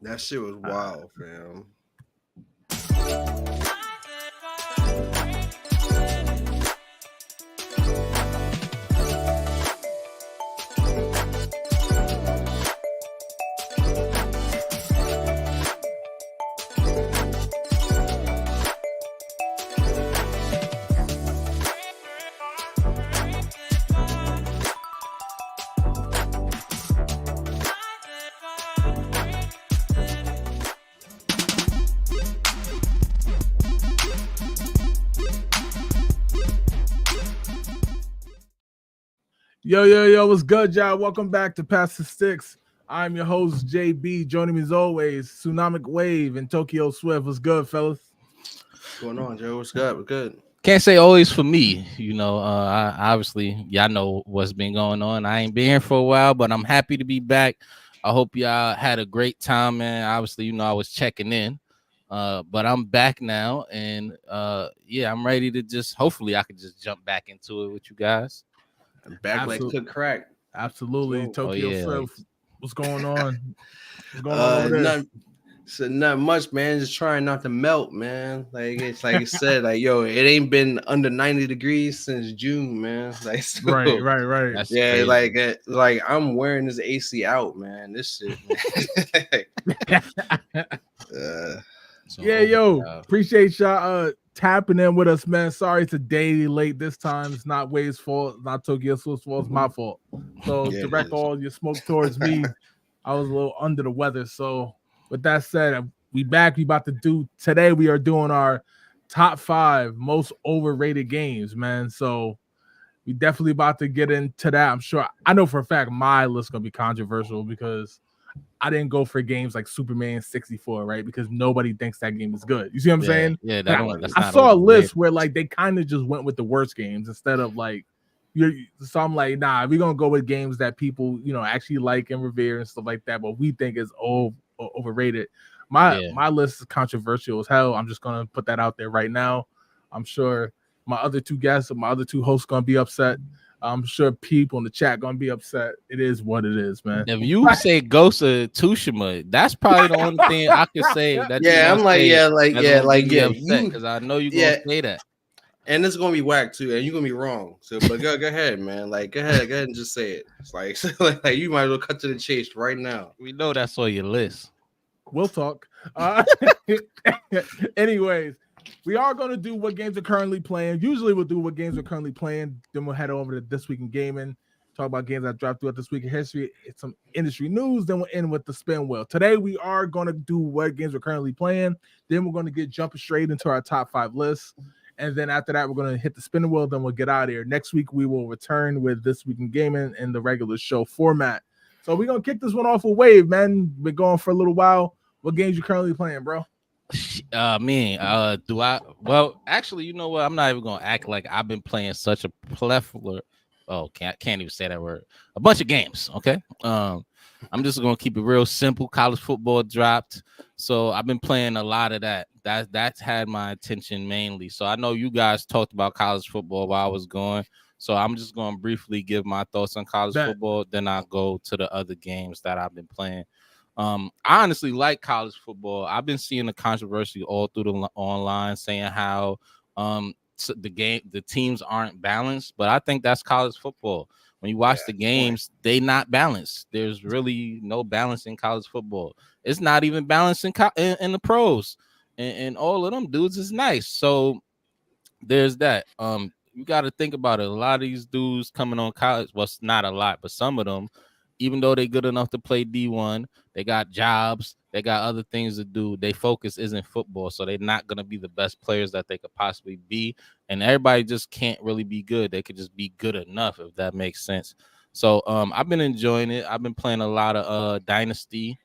That shit was wild, fam. Yo, what's good, y'all? Welcome back to Pass the Sticks. I'm your host, JB. Joining me as always, Tsunamic Wave and Tokyo Swift. What's good, fellas? What's going on, Joe? What's good? We're good. Can't say always for me, I obviously y'all know what's been going on. I ain't been here for a while, but I'm happy to be back. I hope y'all had a great time, man. Obviously, I was checking in, but I'm back now, and yeah, I'm ready to just. Hopefully, I could just jump back into it with you guys. I'm back like cook crack. Absolutely, Tokyo Swift. What's going on? What's going on over there? Not much, man. Just trying not to melt, man. Like it's like I said, like it ain't been under 90 degrees since June, man. Like so, right. That's yeah, crazy. like I'm wearing this AC out, man. This shit, man. Appreciate y'all tapping in with us, man. Sorry it's a day late this time. It's not Wade's fault, it's not Tokyo Swift's fault, it's my fault. So direct all your smoke towards me. I was a little under the weather. So with that said, we back. We about to do today. We are doing our top 5 most overrated games, man. So we definitely about to get into that. I'm sure. I know for a fact my list is gonna be controversial because I didn't go for games like Superman 64, right? Because nobody thinks that game is good. You see what I'm saying? Yeah, I saw a list where like they kind of just went with the worst games instead of like so I'm like, nah, we're gonna go with games that people actually like and revere and stuff like that, but we think is overrated. My list is controversial as hell. I'm just gonna put that out there right now. I'm sure my other two guests or my other two hosts gonna be upset. I'm sure people in the chat gonna be upset. It is what it is, man. If you say Ghost of Tsushima, that's probably the only thing I could say that. I'm like, because I know you're gonna say that, and it's gonna be whack too, and you're gonna be wrong. So, but go ahead, man. Like, go ahead and just say it. It's like you might as well cut to the chase right now. We know that's on your list. We'll talk. Anyways. We are going to do what games are currently playing. Usually we'll do what games are currently playing. Then we'll head over to This Week in Gaming, talk about games that dropped throughout this week in history, some industry news. Then we'll end with the spin wheel. Today we are going to do what games we're currently playing. Then we're going to get jumping straight into our top 5 lists. And then after that, we're going to hit the spin wheel. Then we'll get out of here. Next week, we will return with This Week in Gaming in the regular show format. So we're going to kick this one off with Wave, man. Been going for a little while. What games you currently playing, bro? Do I? Well, actually, you know what? I'm not even gonna act like I've been playing such a plethora. Oh, can't even say that word. A bunch of games. Okay. I'm just gonna keep it real simple. College football dropped, so I've been playing a lot of that. That's had my attention mainly. So I know you guys talked about college football while I was going. So I'm just gonna briefly give my thoughts on college football. Then I'll go to the other games that I've been playing. I honestly like college football. I've been seeing the controversy all through the online saying how the teams aren't balanced, but I think that's college football. When you watch the games, they not balanced. There's really no balance in college football. It's not even balanced in the pros, and all of them dudes is nice. So there's that. You got to think about it. A lot of these dudes coming on college, well, it's not a lot, but some of them, even though they're good enough to play D1, they got jobs, they got other things to do. Their focus isn't football, so they're not going to be the best players that they could possibly be. And everybody just can't really be good. They could just be good enough, if that makes sense. So I've been enjoying it. I've been playing a lot of Dynasty.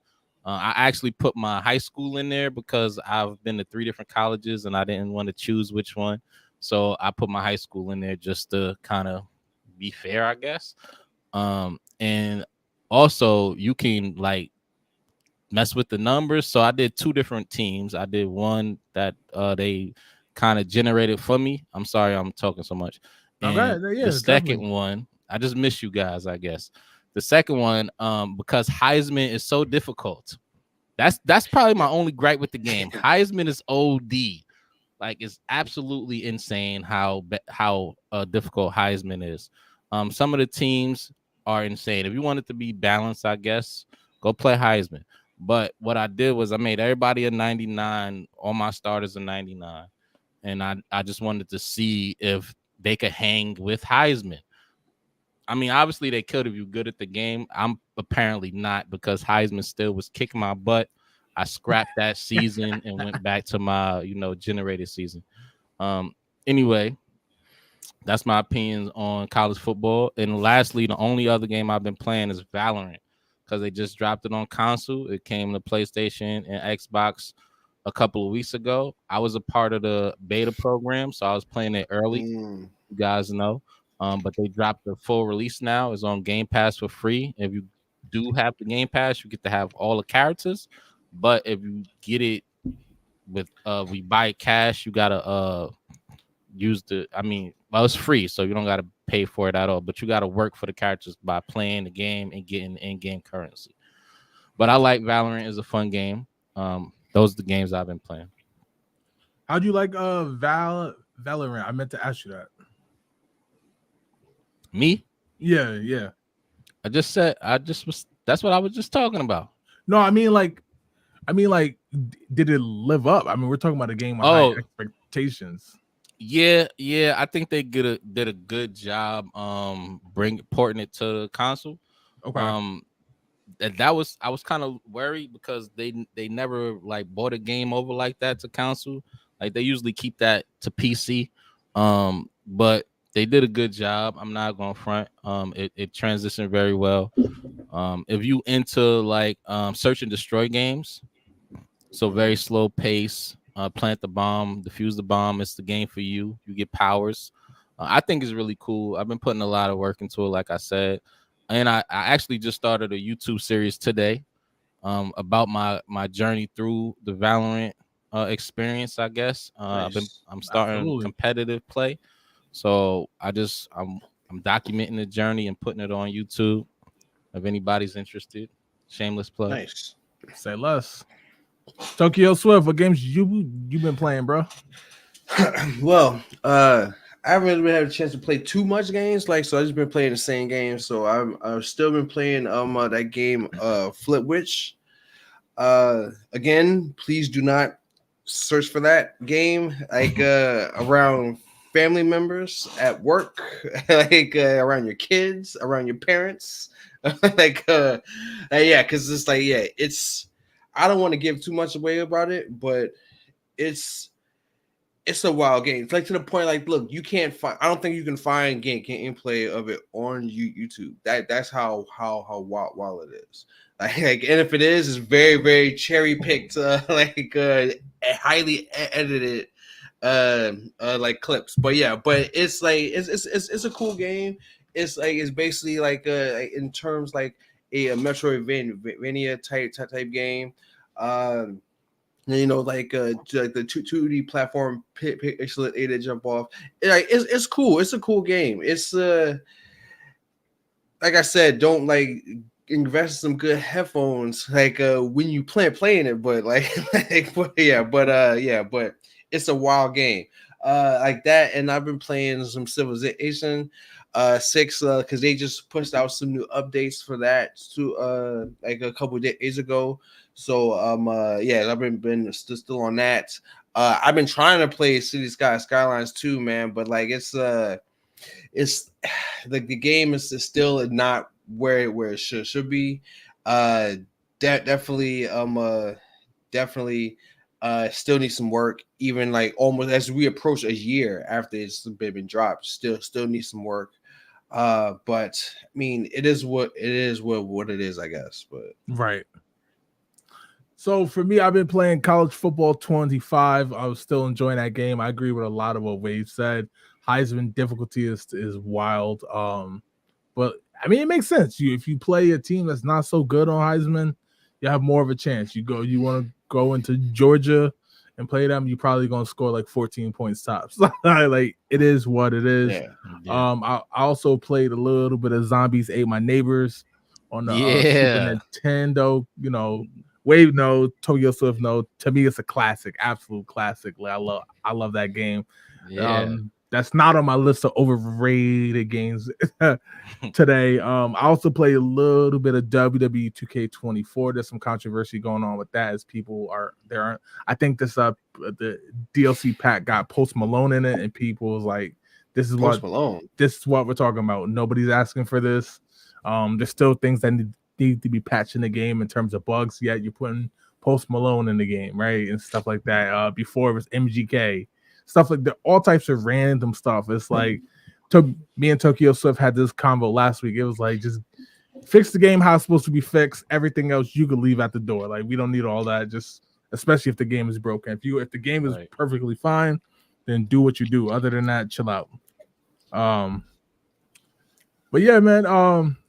I actually put my high school in there because I've been to 3 different colleges, and I didn't want to choose which one. So I put my high school in there just to kind of be fair, I guess. And also you can like mess with the numbers. So I did 2 different teams. I did one that they kind of generated for me. I'm sorry I'm talking so much. And the second one, I just miss you guys, I guess. The second one, because Heisman is so difficult That's probably my only gripe with the game. Heisman is OD. Like it's absolutely insane how difficult Heisman is. Some of the teams are insane. If you want it to be balanced, I guess go play Heisman. But what I did was I made everybody a 99, all my starters a 99, and I just wanted to see if they could hang with Heisman. I mean, obviously they could if you're good at the game. I'm apparently not because Heisman still was kicking my butt. I scrapped that season and went back to my, generated season. Anyway, that's my opinions on college football. And lastly, the only other game I've been playing is Valorant because they just dropped it on console. It came to PlayStation and Xbox a couple of weeks ago. I was a part of the beta program, so I was playing it early. You guys know. But they dropped the full release now. It's on Game Pass for free. If you do have the Game Pass, you get to have all the characters. But if you get it with we buy it cash, you gotta use it's free, so you don't gotta pay for it at all. But you gotta work for the characters by playing the game and getting in-game currency. But I like Valorant. Is a fun game. Those are the games I've been playing. How'd you like Valorant? I meant to ask you that. Me? Yeah. That's what I was just talking about. No, I mean like, did it live up? I mean, we're talking about a game with high expectations. Yeah. I think they did a good job porting it to the console. Okay. I was kind of worried because they never like bought a game over like that to console. Like they usually keep that to PC. But they did a good job. I'm not going front. It transitioned very well. If you into like search and destroy games, so very slow pace, plant the bomb, defuse the bomb. It's the game for you. You get powers. I think it's really cool. I've been putting a lot of work into it, like I said. And I actually just started a YouTube series today about my journey through the Valorant experience, I guess. Nice. I'm starting competitive play. So I'm documenting the journey and putting it on YouTube. If anybody's interested, shameless plug. Nice. Say less. Tokyo Swift, what games you been playing, bro? Well, I haven't really had a chance to play too much games, so I just been playing the same game. So I've still been playing that game Flip Witch. Again, please do not search for that game around family members at work, around your kids, around your parents, because it's. I don't want to give too much away about it, but it's a wild game. It's like to the point, like, look, you can't find. I don't think you can find gameplay of it on YouTube. That's how wild it is. And if it is, it's very very cherry picked, highly edited, like clips. But it's like it's a cool game. It's basically like in terms like a Metroidvania type game. Like the 2D platform pixelated jump off. It's cool. It's a cool game. It's like I said, don't like invest in some good headphones when you playing it, but but it's a wild game like that. And I've been playing some Civilization 6 because they just pushed out some new updates for that to like a couple of days ago. So I've been still on that. I've been trying to play City Skylines too, man, but like it's like the game is still not where it should be. Definitely still needs some work, even like almost as we approach a year after it's been dropped. Still needs some work. But I mean, it is what it is, I guess. But right. So for me, I've been playing College Football 25. I was still enjoying that game. I agree with a lot of what Wade said. Heisman difficulty is wild. But I mean, it makes sense. If you play a team that's not so good on Heisman, you have more of a chance. You want to go into Georgia and play them, you're probably gonna score like 14 points tops. Like it is what it is. Yeah. I also played a little bit of Zombies Ate My Neighbors on the Super Nintendo. Wave no, Tokyo Swift no. To me, it's a classic, absolute classic. Like, I love that game. Yeah. That's not on my list of overrated games today. I also played a little bit of WWE 2K24. There's some controversy going on with that as people are there. I think this the DLC pack got Post Malone in it, and people was like, this is what we're talking about. Nobody's asking for this. There's still things that need to be patched in the game in terms of bugs. Yet you're putting Post Malone in the game, right, and stuff like that. Before it was MGK. Stuff like that, all types of random stuff. It's like me and Tokyo Swift had this convo last week. It was like, just fix the game how it's supposed to be fixed. Everything else you could leave at the door. Like, we don't need all that. Just especially if the game is broken. If the game is perfectly fine, then do what you do. Other than that, chill out. But yeah, man.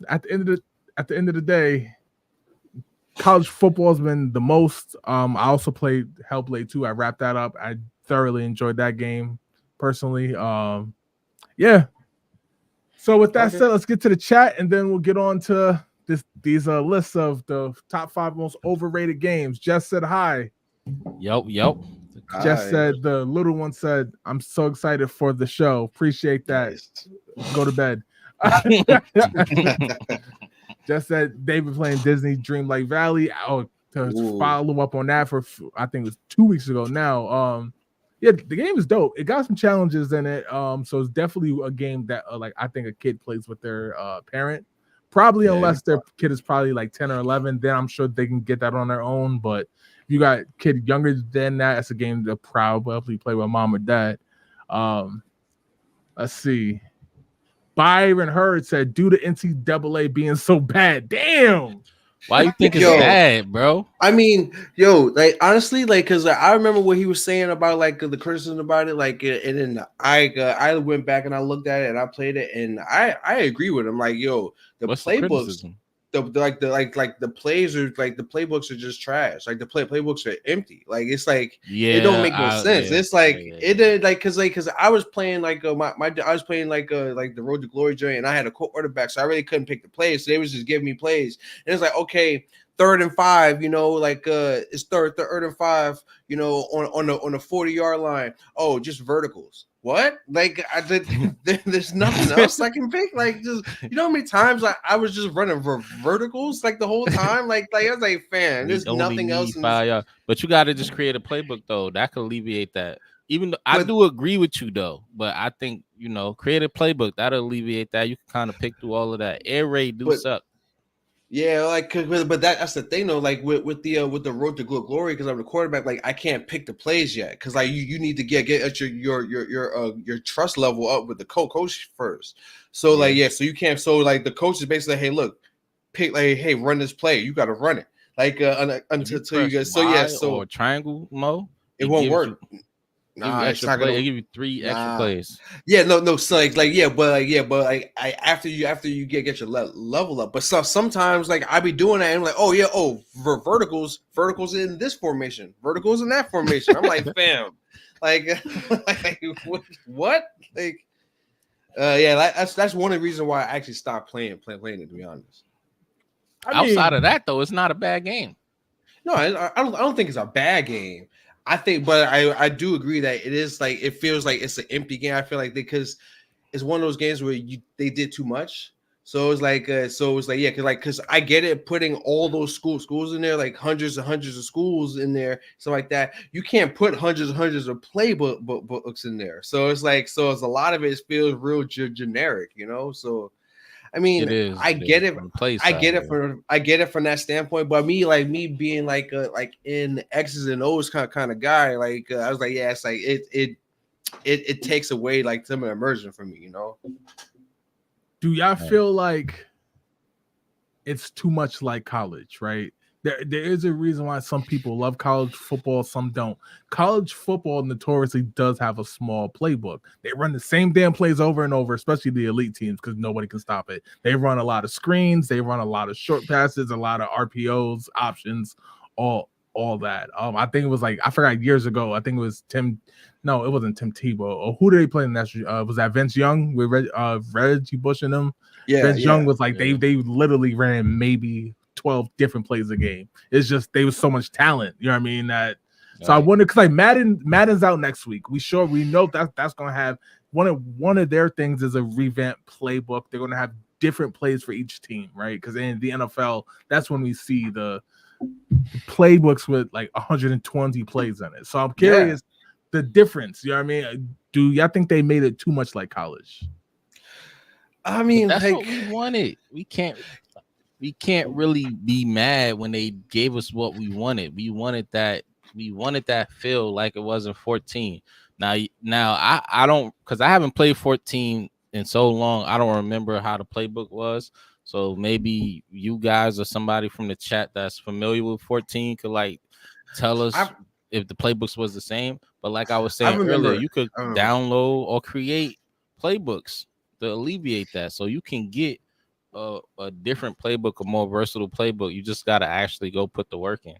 At the end of the day, college football has been the most. I also played Hellblade 2. I wrapped that up. I thoroughly enjoyed that game personally. Yeah. So with that said, let's get to the chat, and then we'll get on to these lists of the top 5 most overrated games. Jess said hi. Yep. Jess said, the little one said, I'm so excited for the show. Appreciate that. Nice. Go to bed. Jess said they've been playing Disney Dreamlight Valley. To follow up on that for, I think it was 2 weeks ago now. Yeah, the game is dope. It got some challenges in it. So it's definitely a game that like I think a kid plays with their parent. Probably unless their kid is probably like 10 or 11, then I'm sure they can get that on their own. But if you got a kid younger than that, it's a game to probably play with mom or dad. Let's see. Byron Hurd said, due to NCAA being so bad. Damn. Why you think it's bad, bro? I mean, like honestly, like because I remember what he was saying about like the criticism about it, like, and then I went back and I looked at it and I played it and I agree with him. Like, What's playbooks, the plays are like the playbooks are just trash. Like the playbooks are empty. Like it's like it don't make no sense. It's like it did because I was playing like I was playing like the Road to Glory journey and I had a quarterback, so I really couldn't pick the plays. So they was just giving me plays, and it's like, okay, 3rd and 5, like it's third and 5, on the 40-yard line. Oh, just verticals. What? Like there's nothing else I can pick. Like, just how many times I was just running verticals like the whole time. Like I was like, fam, there's nothing else. But you got to just create a playbook though that could alleviate that. Even though I do agree with you though, but I think create a playbook that'll alleviate that. You can kind of pick through all of that. Air raid suck. Yeah, like, but that's the thing though. Like with the Road to Glory, because I'm the quarterback. Like I can't pick the plays yet, because like you need to get at your trust level up with the coach first. So so you can't. So like the coach is basically, hey, look, pick, like, hey, run this play. You got to run it until you get. So triangle mode, it won't work. It's not gonna give you 3 extra plays. Yeah, no. So but after you get your level up. But sometimes like I be doing that and I'm like, verticals in this formation, verticals in that formation. I'm like, fam, like what? Like, that's one of the reasons why I actually stopped playing it. To be honest, outside of that though, it's not a bad game. No, I don't think it's a bad game. I think, but I do agree that it is like it feels like it's an empty game. I feel like because it's one of those games where they did too much. So it's like because I get it, putting all those schools in there, like hundreds and hundreds of schools in there, stuff like that. You can't put hundreds and hundreds of books in there. So it's like it's a lot of it feels real generic, So. I mean, I get it from that standpoint, but me being like in X's and O's kind of guy, like I was like, it's like it takes away like some immersion from me, Do y'all feel like it's too much like college, right? There is a reason why some people love college football, some don't. College football notoriously does have a small playbook. They run the same damn plays over and over, especially the elite teams, because nobody can stop it. They run a lot of screens, they run a lot of short passes, a lot of RPOs, options, all that. I think it was like, I forgot years ago. I think it was Tim. No, it wasn't Tim Tebow. Or who did they play in that? Was that Vince Young with Reggie Bush and them? Yeah, Vince Young was like they literally ran maybe 12 different plays a game. It's just there was so much talent. You know what I mean? So I wonder because like Madden's out next week. We know that's gonna have one of their things is a revamped playbook. They're gonna have different plays for each team, right? Because in the NFL, that's when we see the playbooks with like 120 plays in it. So I'm curious the difference. You know what I mean? Do y'all think they made it too much like college? I mean, that's what we wanted. We can't really be mad when they gave us what we wanted. We wanted that feel like it was in 14. Now I don't, because I haven't played 14 in so long. I don't remember how the playbook was. So maybe you guys or somebody from the chat that's familiar with 14 could like tell us if the playbooks was the same. But like I was saying earlier, you could download or create playbooks to alleviate that, so you can get a different playbook, a more versatile playbook. You just got to actually go put the work in.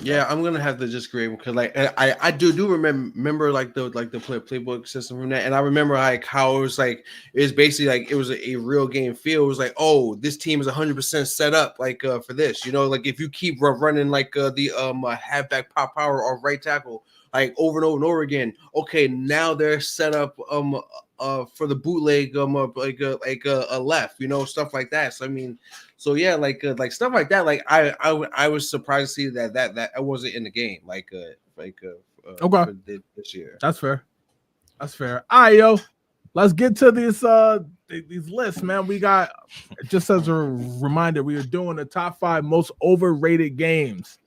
Yeah, I'm gonna have to just agree because like I do remember like the playbook system from that, and I remember like how it was basically like it was a real game feel. It was like, oh, this team is 100% set up like for this, you know, like if you keep running like the halfback pop power or right tackle like over and over and over again, okay, now they're set up for the bootleg like a left, you know, stuff like that. So I mean, so yeah, like stuff like that. Like I was surprised to see that I wasn't in the game okay this year. That's fair. All right, yo, let's get to these lists, man. We got, just as a reminder, we are doing the top 5 most overrated games.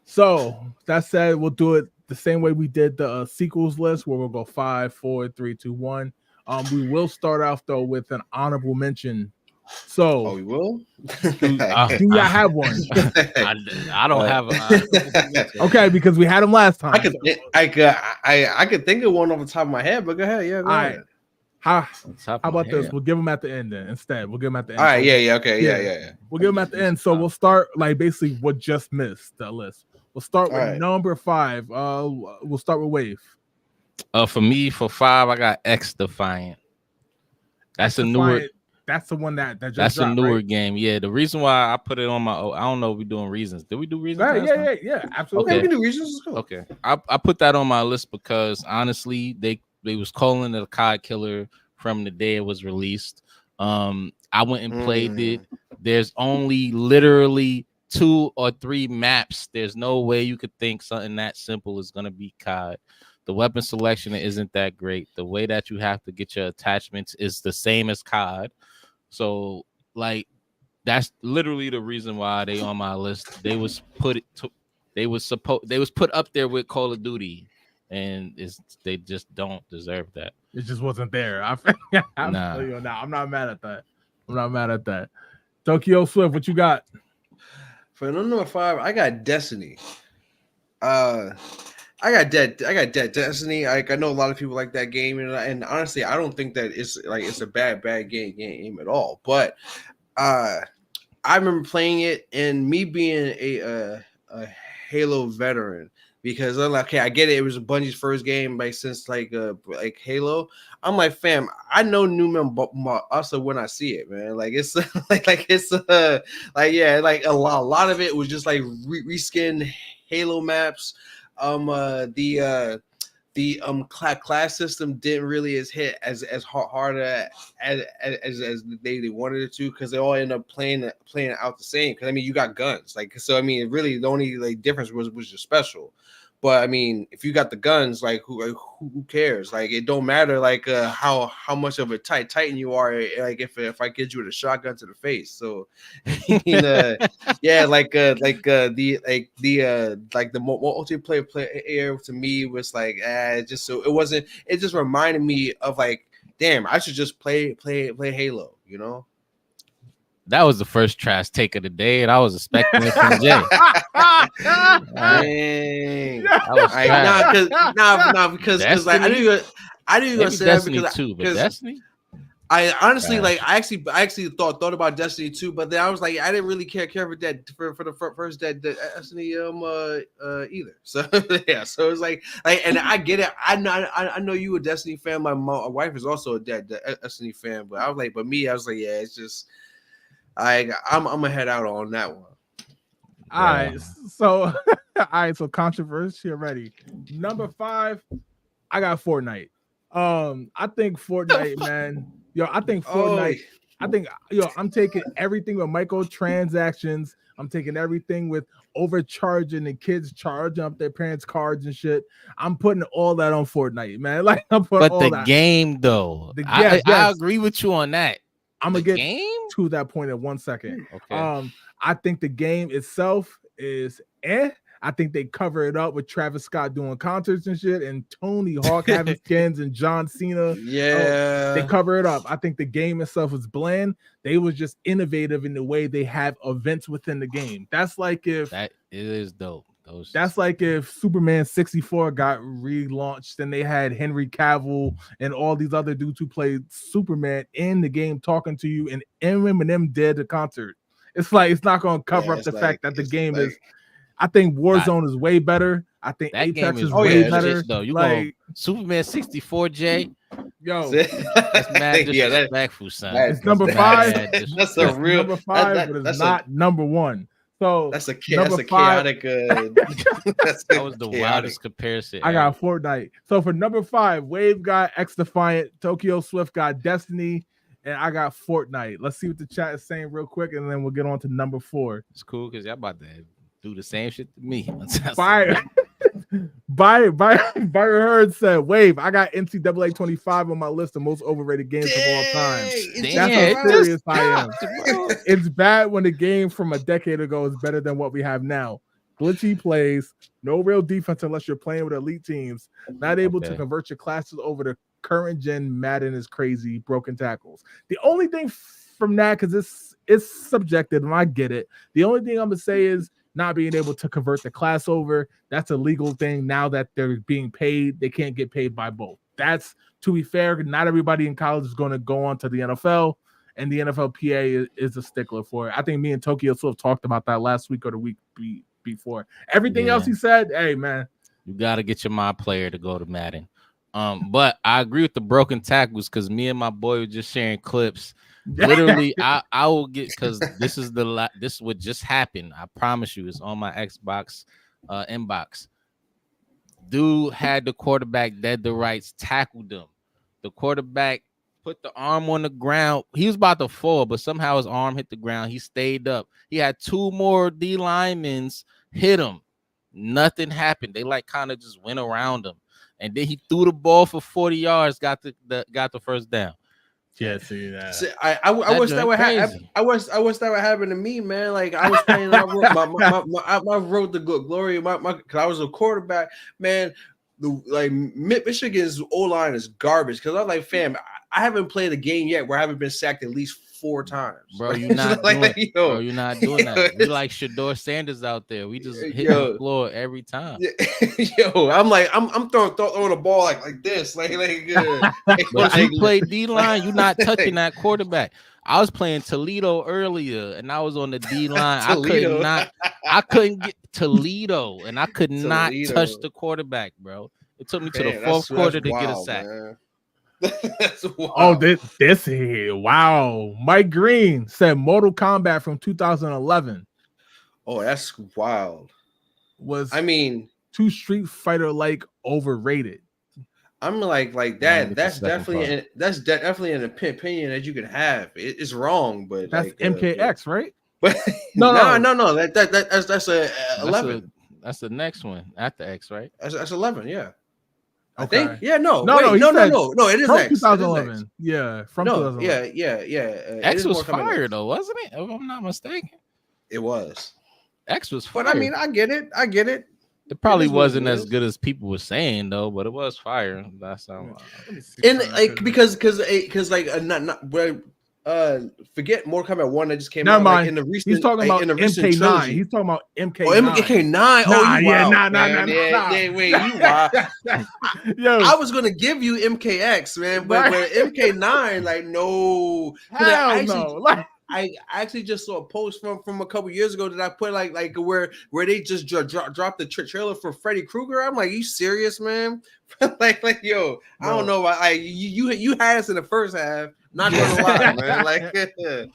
So that said, we'll do it the same way we did the sequels list, where we'll go 5, 4, 3, 2, 1. We will start off though with an honorable mention. So we will. Do y'all have one? I don't have a okay, because we had them last time. I could think of one off the top of my head, but go ahead. Yeah, go ahead. How about this? We'll give them at the end then. Instead, we'll give them at the end. All right, okay, yeah. We'll give them at the end. So we'll start like basically what just missed the list. We'll start with number 5. We'll start with Wave. For me, for 5, I got X Defiant. That's a newer. That's the one that just that's dropped, a newer right? game. Yeah, the reason why I put it on my I don't know if we're doing reasons. Did we do reasons? Yeah, absolutely. Okay. Yeah, we can do reasons. Cool. Okay. I put that on my list because honestly, they was calling it a COD killer from the day it was released. I went and played it. There's only literally 2 or 3 maps. There's no way you could think something that simple is gonna be COD. The weapon selection isn't that great. The way that you have to get your attachments is the same as COD. So like that's literally the reason why they on my list. They was put up there with Call of Duty, and they just don't deserve that. It just wasn't there. I'm not mad at that. Tokyo Swift, what you got? For number 5, I got Destiny. I got Destiny. I know a lot of people like that game, and honestly, I don't think that it's a bad game at all. But I remember playing it, and me being a Halo veteran, because I'm like, okay, I get it. It was Bungie's first game, since Halo. I'm like, fam, I know Newman also when I see it, man. Like it's a lot of it was just like reskin Halo maps. The class system didn't really hit as hard as they wanted it to, because they all end up playing out the same. Because I mean, you got guns, so I mean, really the only difference was your special. But I mean, if you got the guns, who cares? It don't matter how much of a titan you are. If I get you with a shotgun to the face. So I mean, the multiplayer player to me was it just reminded me of damn, I should just play Halo, you know. That was the first trash take of the day, and I was expecting it from Jay. Dang. Because I knew you were gonna say Destiny that, because Destiny. I honestly I actually thought about Destiny 2, but then I was I didn't really care for that for the first Destiny either. So yeah, so it's and I get it. I know you a Destiny fan. My wife is also a Destiny fan, but I was but me, I was yeah, it's just. I'm gonna head out on that one. All right, so all right, so controversy already. Number 5, I got Fortnite. I think Fortnite, man. Yo, I think Fortnite. I'm taking everything with microtransactions. I'm taking everything with overcharging and kids charging up their parents' cards and shit. I'm putting all that on Fortnite, man. Like I'm putting but all the that. game though, Yes. I agree with you on that. I'm gonna The get game? to that point in 1 second. Okay. I think the game itself is I think they cover it up with Travis Scott doing concerts and shit, and Tony Hawk having skins and John Cena. Yeah, They cover it up. I think the game itself is bland. They was just innovative in the way they have events within the game. That's like if that it is dope. That's like if Superman 64 got relaunched and they had Henry Cavill and all these other dudes who played Superman in the game talking to you, and Eminem did the concert. It's like it's not going to cover up the fact that the game is. I think Warzone is way better. I think that Apex game is way better. Shit, though. You like Superman 64, J. Yo, that's mad disrespectful, son. It's number 5. That's a real number 5, but it's not number 1. So that's a chaotic. That was the wildest comparison. I got Fortnite. So for number 5, Wave got X Defiant, Tokyo Swift got Destiny, and I got Fortnite. Let's see what the chat is saying real quick, and then we'll get on to number 4. It's cool because y'all about to do the same shit to me. Byron Heard said, Wave, I got NCAA 25 on my list of most overrated games of all time. That's how serious I am. It's bad when the game from a decade ago is better than what we have now. Glitchy plays, no real defense unless you're playing with elite teams, not able to convert your classes over to current gen. Madden is crazy, broken tackles. The only thing from that, because it's subjective and I get it, the only thing I'm going to say is not being able to convert the class over. That's a legal thing. Now that they're being paid, they can't get paid by both. That's, to be fair, not everybody in college is going to go on to the NFL, and the NFLPA is a stickler for it. I think me and Tokyo Swift talked about that last week or the week before. Everything else he said, hey, man. You got to get your mod player to go to Madden. But I agree with the broken tackles because me and my boy were just sharing clips. Literally, I will get, because this is what just happened. I promise you, it's on my Xbox inbox. Dude had the quarterback dead to rights, tackled him. The quarterback put the arm on the ground. He was about to fall, but somehow his arm hit the ground. He stayed up. He had 2 more D linemen hit him. Nothing happened. They like kind of just went around him, and then he threw the ball for 40 yards, got the first down. Yeah, see that. See, I wish that would happen. I wish that would happen to me, man. Like I was playing, I wrote the glory of my because I was a quarterback, man. Michigan's O-line is garbage because I'm like, fam, I haven't played a game yet where I haven't been sacked at least 4 times. Bro, you're not bro, you're not doing that. We like Shador Sanders out there. We just hit the floor every time. I'm like, I'm throwing the ball like this. But you play D-line, you're not touching that quarterback. I was playing Toledo earlier, and I was on the D-line. I couldn't get Toledo, and I could not touch the quarterback, bro. It took me to the 4th quarter to get a sack. Man. That's wild. Oh, this here. Wow. Mike Green said Mortal Kombat from 2011. Oh, that's wild. I mean, 2 Street Fighter like overrated. I'm like that. That's definitely an opinion that you can have. It's wrong, but that's MKX, right? But no. That's a 11. That's the next one after X, right? That's 11. Yeah. Okay. I think, yeah, no, no, it is from X. 2011. It is X. Yeah, from 2011. Yeah. X was fire though, wasn't it? If I'm not mistaken, it was. X was fire. But I mean, I get it. It probably wasn't as good as people were saying though, but it was fire. That's how. And like because forget Mortal Kombat 1 that just came out. Like, in the recent, he's talking about MK9. Trilogy. He's talking about MK9. Oh, MK9. Oh, yeah, nah. Wait, you wild. Yo, I was gonna give you MKX, man, but MK9, like, no. Hell no. Like, I actually just saw a post from a couple years ago that I put like where they just dropped the trailer for Freddy Krueger. I'm like, you serious, man? like yo, I don't know. You had us in the first half. Not gonna lie, man.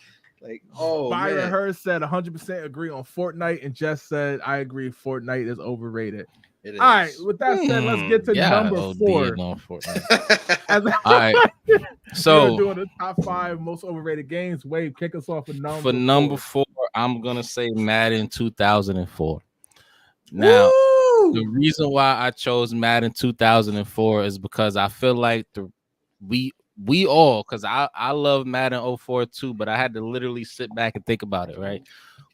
Like, oh Byron man, Hurst said 100% agree on Fortnite, and Jess said I agree. Fortnite is overrated. it All right, is. with that said, let's get to number four. On Fortnite. All right, so we're doing the top 5 most overrated games. Wade, kick us off with number four. I'm gonna say Madden 2004. Now, the reason why I chose Madden 2004 is because I feel like we all, because I love Madden 04 too, but I had to literally sit back and think about it, right?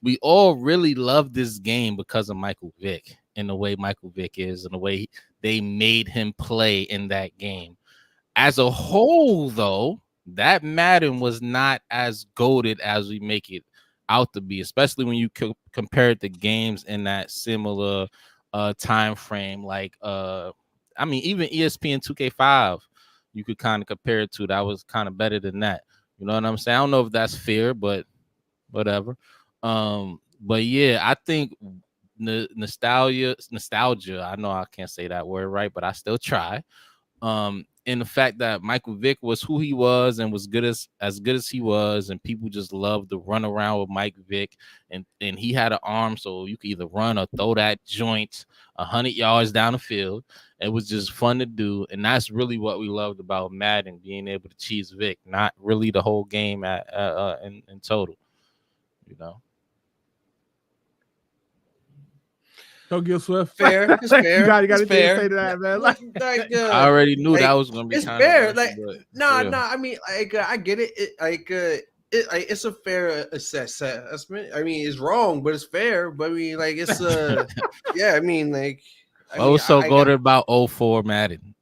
We all really love this game because of Michael Vick and the way Michael Vick is and the way they made him play in that game. As a whole, though, that Madden was not as goated as we make it out to be, especially when you compare it to games in that similar time frame. Like, I mean, even ESPN 2K5, you could kind of compare it to. That was kind of better than that. You know what I'm saying? I don't know if that's fair, but whatever. But yeah, I think nostalgia. I know I can't say that word right, but I still try. In the fact that Michael Vick was who he was and was as good as he was, and people just loved to run around with Mike Vick, and he had an arm, so you could either run or throw that joint 100 yards down the field. It was just fun to do, and that's really what we loved about Madden, being able to cheese Vick, not really the whole game in total, you know. Tokyo Swift. Fair. It's fair. You got to fair. say to that, man. I already knew that was gonna be it's kind fair. of Like, I mean, like, I get it. It's a fair assessment. I mean, it's wrong, but it's fair. But I mean, like, it's yeah. I mean, like, what was so good about 04 Madden?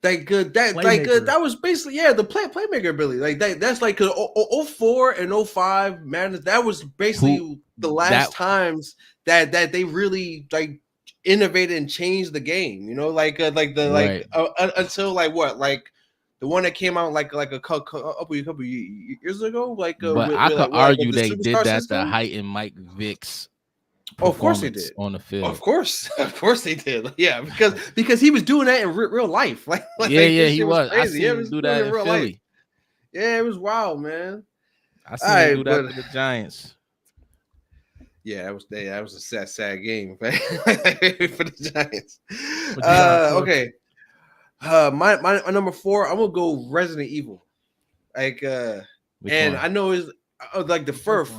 That was basically the playmaker ability. Like that's like 04 and 05 Madden. That was basically the last times that they really like innovated and changed the game. You know, until like what, like the one that came out like a couple years ago. Like, but I could argue they did that to heighten Mike Vick's. Oh, of course they did on the field. Of course they did. Yeah, because he was doing that in real life. Like he was. I seen him do that in Philly. Life. Yeah, it was wild, man. I seen him do that to the Giants. Yeah, that was a sad game for the Giants. Okay. My number 4, I'm gonna go Resident Evil. Like, and I know it's like the first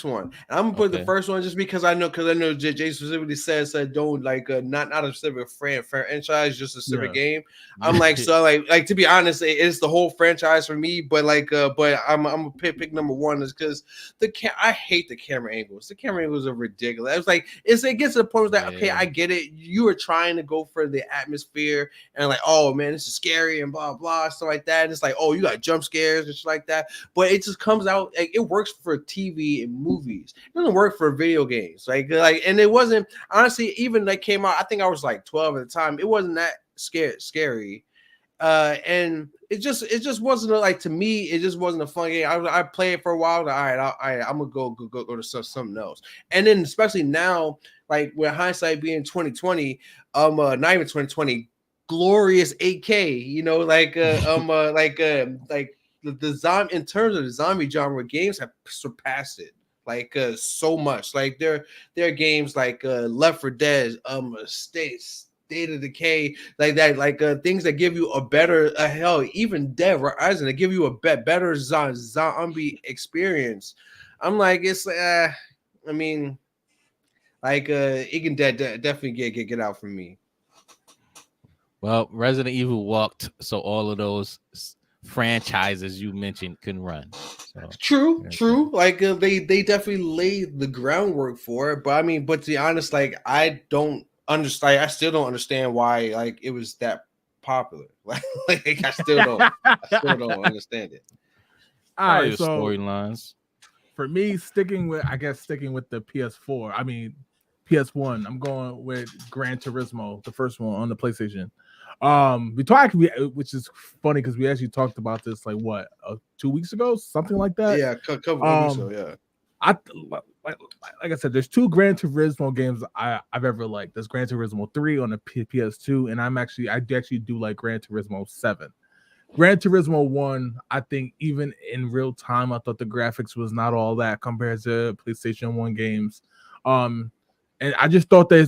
one. And I'm gonna put the first one just because I know Jay specifically said don't like not a specific franchise, just a specific game. I'm like, so like to be honest, it's the whole franchise for me. But like, but I'm gonna pick number 1 is because I hate the camera angles. The camera angles are ridiculous. It's like it gets to the point that okay, I get it. You are trying to go for the atmosphere and like, oh man, this is scary and blah blah stuff like that. And it's like, oh, you got jump scares and shit like that. But it just comes out like it works for TV and movies. It doesn't work for video games. Like, and it wasn't honestly even that came out. I think I was like 12 at the time. It wasn't that scary. And it just wasn't like, to me, it just wasn't a fun game. I played it for a while. All right, I'm gonna go to something else. And then especially now, like with hindsight being 2020, not even 2020, glorious 8K. You know, like the zombie, in terms of the zombie genre, games have surpassed it like so much. Like there are games like Left 4 Dead, State of Decay, like that, like things that give you a better hell, even Dead Rising, that give you a better zombie experience. I'm like, it's I mean, like it can definitely get out from me. Well, Resident Evil walked, so all of those franchises you mentioned can run. So, true. Like they definitely laid the groundwork for it. But I mean, but to be honest, like I don't understand. I still don't understand why like it was that popular. Like I still don't understand it. All right, so storylines. For me, sticking with the PS4. I mean, PS1. I'm going with Gran Turismo, the first one on the PlayStation. Which is funny because we actually talked about this like 2 weeks ago, something like that. Yeah, a couple weeks ago. Yeah, like I said, there's 2 Gran Turismo games I've ever liked. There's Gran Turismo 3 on the PS2, and I actually do like Gran Turismo 7. Gran Turismo 1, I think even in real time, I thought the graphics was not all that compared to PlayStation 1 games. And I just thought I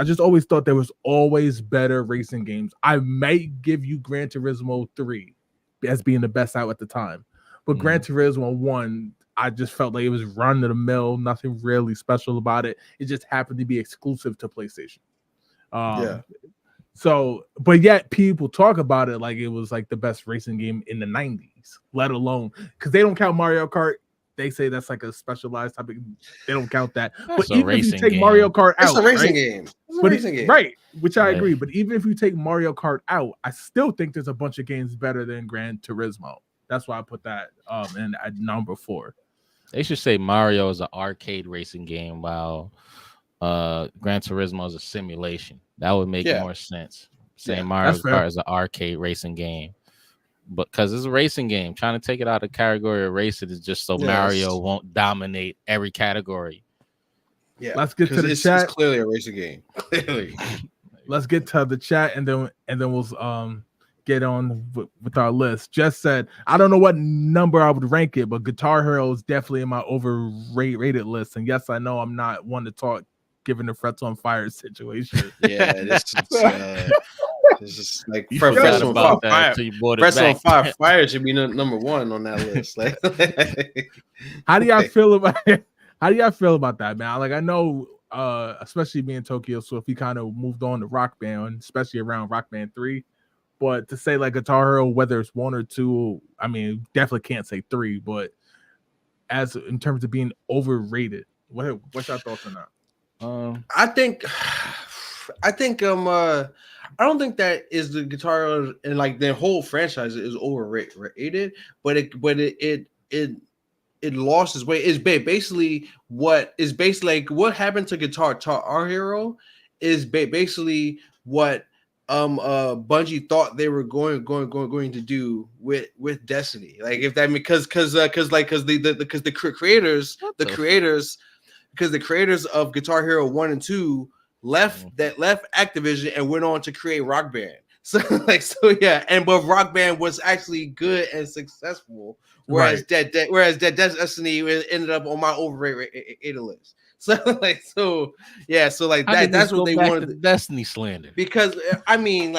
just always thought there was always better racing games. I might give you Gran Turismo 3 as being the best out at the time. But Gran Turismo 1, I just felt like it was run of the mill, nothing really special about it. It just happened to be exclusive to PlayStation. So, but yet people talk about it like it was like the best racing game in the 90s, let alone because they don't count Mario Kart. They say that's like a specialized topic. They don't count that. That's but even if you take Mario Kart out, it's a racing game. It's a racing game. Right, which I agree. But even if you take Mario Kart out, I still think there's a bunch of games better than Gran Turismo. That's why I put that in at number 4. They should say Mario is an arcade racing game, while Gran Turismo is a simulation. That would make more sense. Saying Mario Kart is an arcade racing game, but because it's a racing game, trying to take it out of the category of racing is just so Mario won't dominate every category. Yeah, let's get to the chat. It's clearly a racing game. Clearly. Let's get to the chat and then we'll get on with our list. Jess said, I don't know what number I would rank it, but Guitar Hero is definitely in my overrated list. And yes, I know I'm not one to talk given the Frets on Fire situation. Yeah, this is like Frets on Fire should be number 1 on that list. Like, how do y'all feel about that, man? Like, I know especially being Tokyo Swift, he kind of moved on to Rock Band, especially around Rock Band 3. But to say like Guitar Hero, whether it's 1 or 2, I mean, definitely can't say 3. But as in terms of being overrated, what's your thoughts on that? I don't think that is the Guitar Hero and like the whole franchise is overrated, but it lost its way. It's basically what happened to Guitar Hero is basically what Bungie thought they were going to do with Destiny. Like if that because the creators of Guitar Hero 1 and 2 left Activision and went on to create Rock Band. But Rock Band was actually good and successful, whereas Destiny ended up on my overrated list. That's what they wanted. The Destiny slander, because I mean,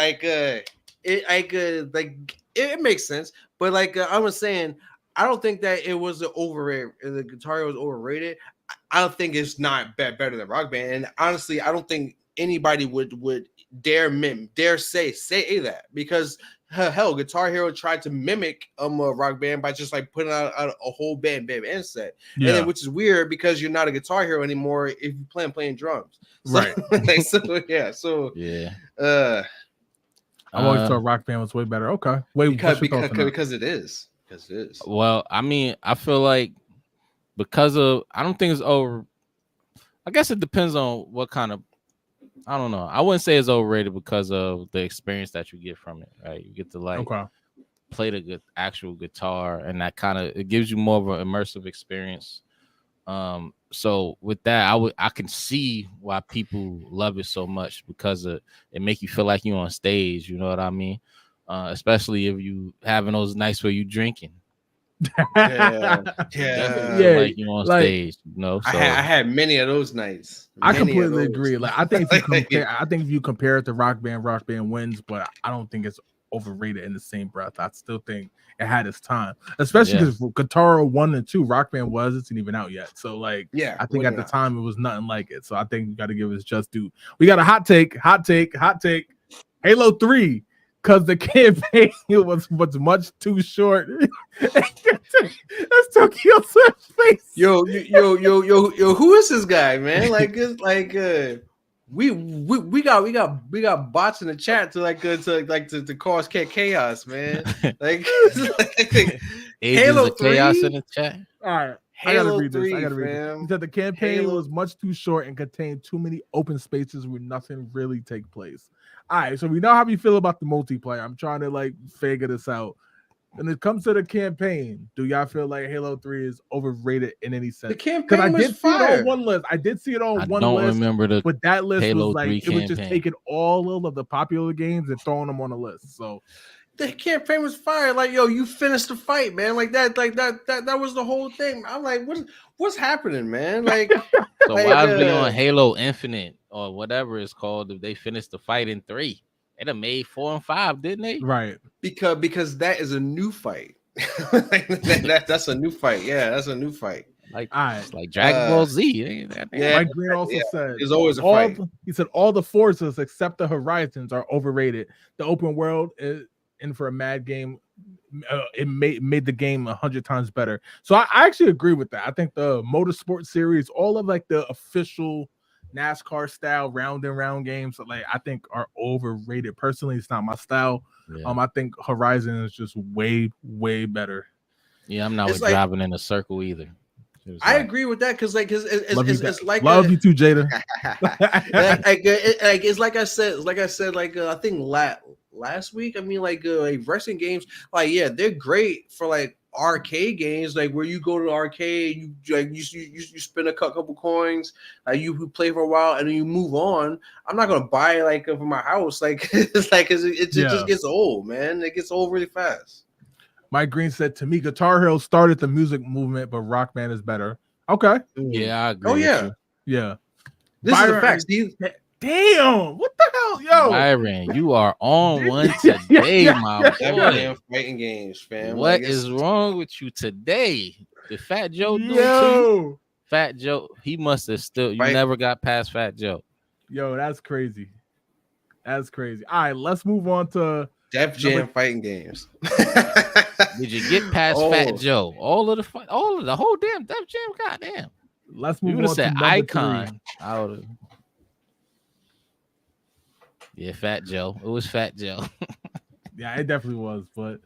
it makes sense, but I was saying, I don't think that it was overrated. The Guitar Hero was overrated. I don't think it's not better than Rock Band, and honestly, I don't think anybody would dare say that, because hell, Guitar Hero tried to mimic a Rock Band by just like putting out a whole band set, and then, which is weird because you're not a Guitar Hero anymore if you playing drums, right? I always thought Rock Band was way better. Okay, wait, because it is. Well, I mean, I feel like because of, I don't think it's over. I guess it depends on what kind of. I don't know. I wouldn't say it's overrated because of the experience that you get from it. Right, you get to play the good actual guitar, and that kind of it gives you more of an immersive experience. So with that, I can see why people love it so much, because it make you feel like you're on stage. You know what I mean? Especially if you having those nights where you drinking. Like you're on stage, you know. So I had many of those nights. I completely agree. Like I think if you compare it to Rock Band wins, but I don't think it's overrated in the same breath. I still think it had its time, especially because Guitar 1 and 2, Rock Band wasn't even out yet. So I think at the time it was nothing like it. So I think you got to give it just due. We got a hot take. Halo 3. Because the campaign was much too short. That's Tokyo Swift's face. Yo, who is this guy, man? We got bots in the chat to cause chaos, man. Halo 3? Chaos in the chat. All right. I gotta read this. He said the campaign was much too short and contained too many open spaces where nothing really take place. All right, so we know how we feel about the multiplayer. I'm trying to figure this out. When it comes to the campaign, do y'all feel like Halo 3 is overrated in any sense? The campaign was fire. See it on one list. I did see it on one list. I don't remember but that list Halo was 3 it was just taking all of the popular games and throwing them on a list. So the campaign was fire. Like, yo, you finished the fight, man. Like that was the whole thing. I'm like, what's happening, man? Like, So why is we on Halo Infinite or whatever it's called if they finished the fight in 3? They done made 4 and 5, didn't they? Right. Because that is a new fight. That's a new fight. Yeah, that's a new fight. Like, it's like Dragon Ball Z. Yeah, Mike Green also said there's always a fight. He said all the Forzas except the Horizons are overrated. The open world is in for a mad game. It made the game 100 times better. So I actually agree with that. I think the Motorsport series, all of like the official NASCAR style round and round games, like I think are overrated. Personally, it's not my style. Yeah. I think Horizon is just way better. Yeah, I'm not with driving in a circle either. I agree with that because it's like love you too, Jada. It's like I said, I think last week. I mean, like wrestling games, like yeah, they're great for like arcade games, like where you go to the arcade, you spend a couple coins, you play for a while, and then you move on. I'm not gonna buy like for my house, like it just gets old, man. It gets old really fast. Mike Green said to me, Guitar Hero started the music movement, but Rock Band is better. Okay. Yeah, I agree. Oh, yeah. Yeah. This is a fact. Damn. What the hell? Yo. Byron, you are on one today, my boy. Damn fighting games, fam. What is wrong with you today? Did Fat Joe do it to you? Fat Joe, he must have still, you never got past Fat Joe. Yo, that's crazy. That's crazy. All right, let's move on to Def Jam fighting games. Did you get past Fat Joe? All of the whole damn Def Jam, goddamn. Let's move on. You would have said Icon. I would have. Yeah, Fat Joe. It was Fat Joe. Yeah, it definitely was. But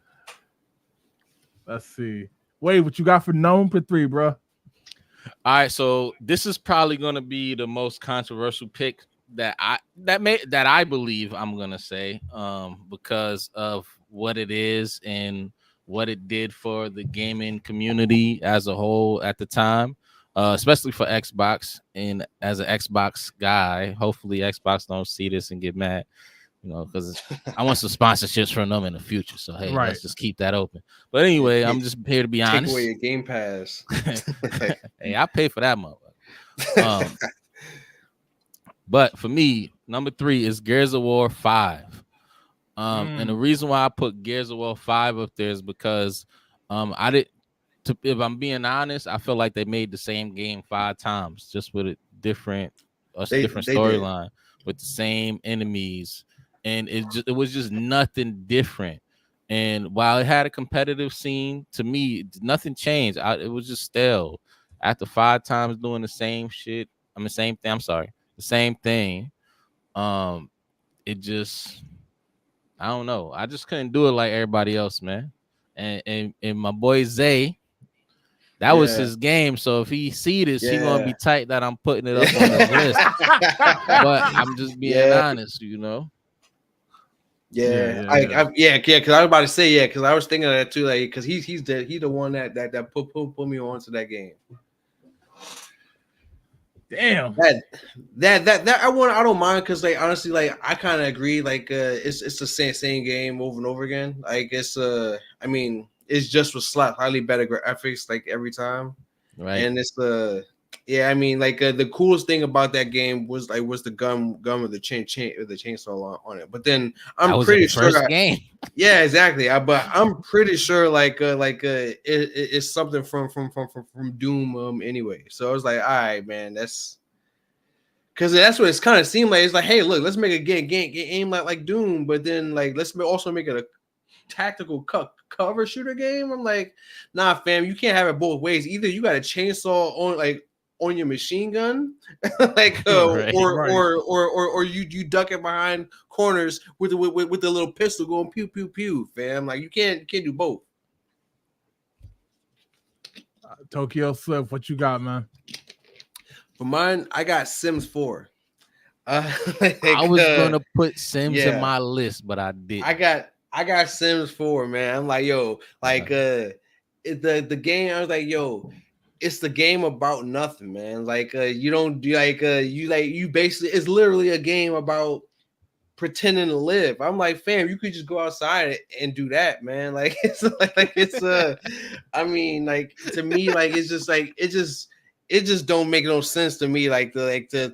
let's see. Wait, what you got for number 3, bro? All right, so this is probably gonna be the most controversial pick that I believe I'm gonna say, because of what it is and what it did for the gaming community as a whole at the time, especially for Xbox. And as an Xbox guy, hopefully Xbox don't see this and get mad, because I want some sponsorships from them in the future. So hey, let's just keep that open. But anyway, I'm just here to be honest. Take away your Game Pass. Hey, I pay for that motherfucker. But for me, number 3 is Gears of War 5. And the reason why I put Gears of War 5 up there is because if I'm being honest, I feel like they made the same game 5 times, just with a different storyline, with the same enemies, and it was just nothing different. And while it had a competitive scene, to me, nothing changed. It was just stale. After 5 times doing the same shit, same thing. I'm sorry. The same thing. It just, I don't know. I just couldn't do it like everybody else, man. And my boy Zay, that was his game. So if he see this, he gonna be tight that I'm putting it up on his list. But I'm just being honest, Yeah, because I was about to say because I was thinking of that too, like because he's the one that put me on to that game. Damn. That I don't mind because like honestly, like I kind of agree. Like it's the same game over and over again. Like it's it's just with slightly better graphics like every time. Right. And it's the the coolest thing about that game was the gun with the chainsaw on it. But then I'm pretty sure game. Yeah, exactly. But I'm pretty sure it's something from Doom anyway. So I was like, all right, man, that's because that's what it's kind of seemed like. It's like, hey, look, let's make a game aim like Doom, but then like let's also make it a tactical cover shooter game. I'm like, nah, fam, you can't have it both ways. Either you got a chainsaw on your machine gun, or you duck it behind corners with the little pistol going pew pew pew, fam. Like you can't do both. Tokyo Swift, what you got, man? For mine, I got Sims 4. I was gonna put Sims in my list, but I didn't. I got Sims 4, man. I'm like, yo, the game. I was like, yo, it's the game about nothing, man. Like, you don't do you basically, it's literally a game about pretending to live. I'm like, fam, you could just go outside and do that, man. Like it's I mean, like to me, like it's just like it just don't make no sense to me, like to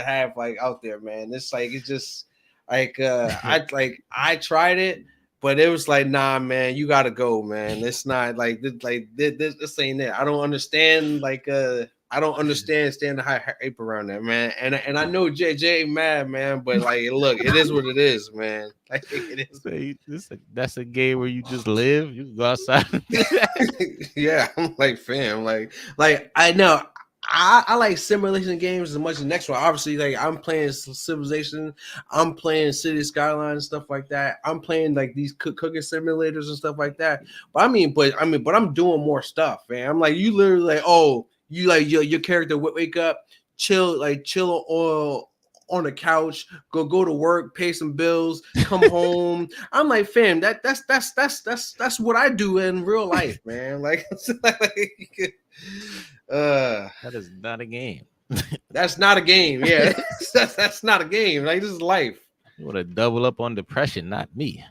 have like out there, man. It's like it's just like I tried it, but it was like, nah, man, you gotta go, man. It's not like this ain't it. I don't understand I don't understand staying the hype around that, man. And I know JJ mad, man, but like, look, it is what it is, man. Like it is. That's a game where you just live. You can go outside. Yeah, I'm like, fam, like I know. I like simulation games as much as the next one. Obviously, like I'm playing Civilization, I'm playing City Skyline and stuff like that. I'm playing like these cooking simulators and stuff like that. But I'm doing more stuff, man. I'm like, you literally like, oh, you like your character wake up, chill on the couch, go to work, pay some bills, come home. I'm like, fam, that's what I do in real life, man. Like, that is not a game. That's not a game. Yeah, that's not a game. Like this is life. You want to double up on depression, not me.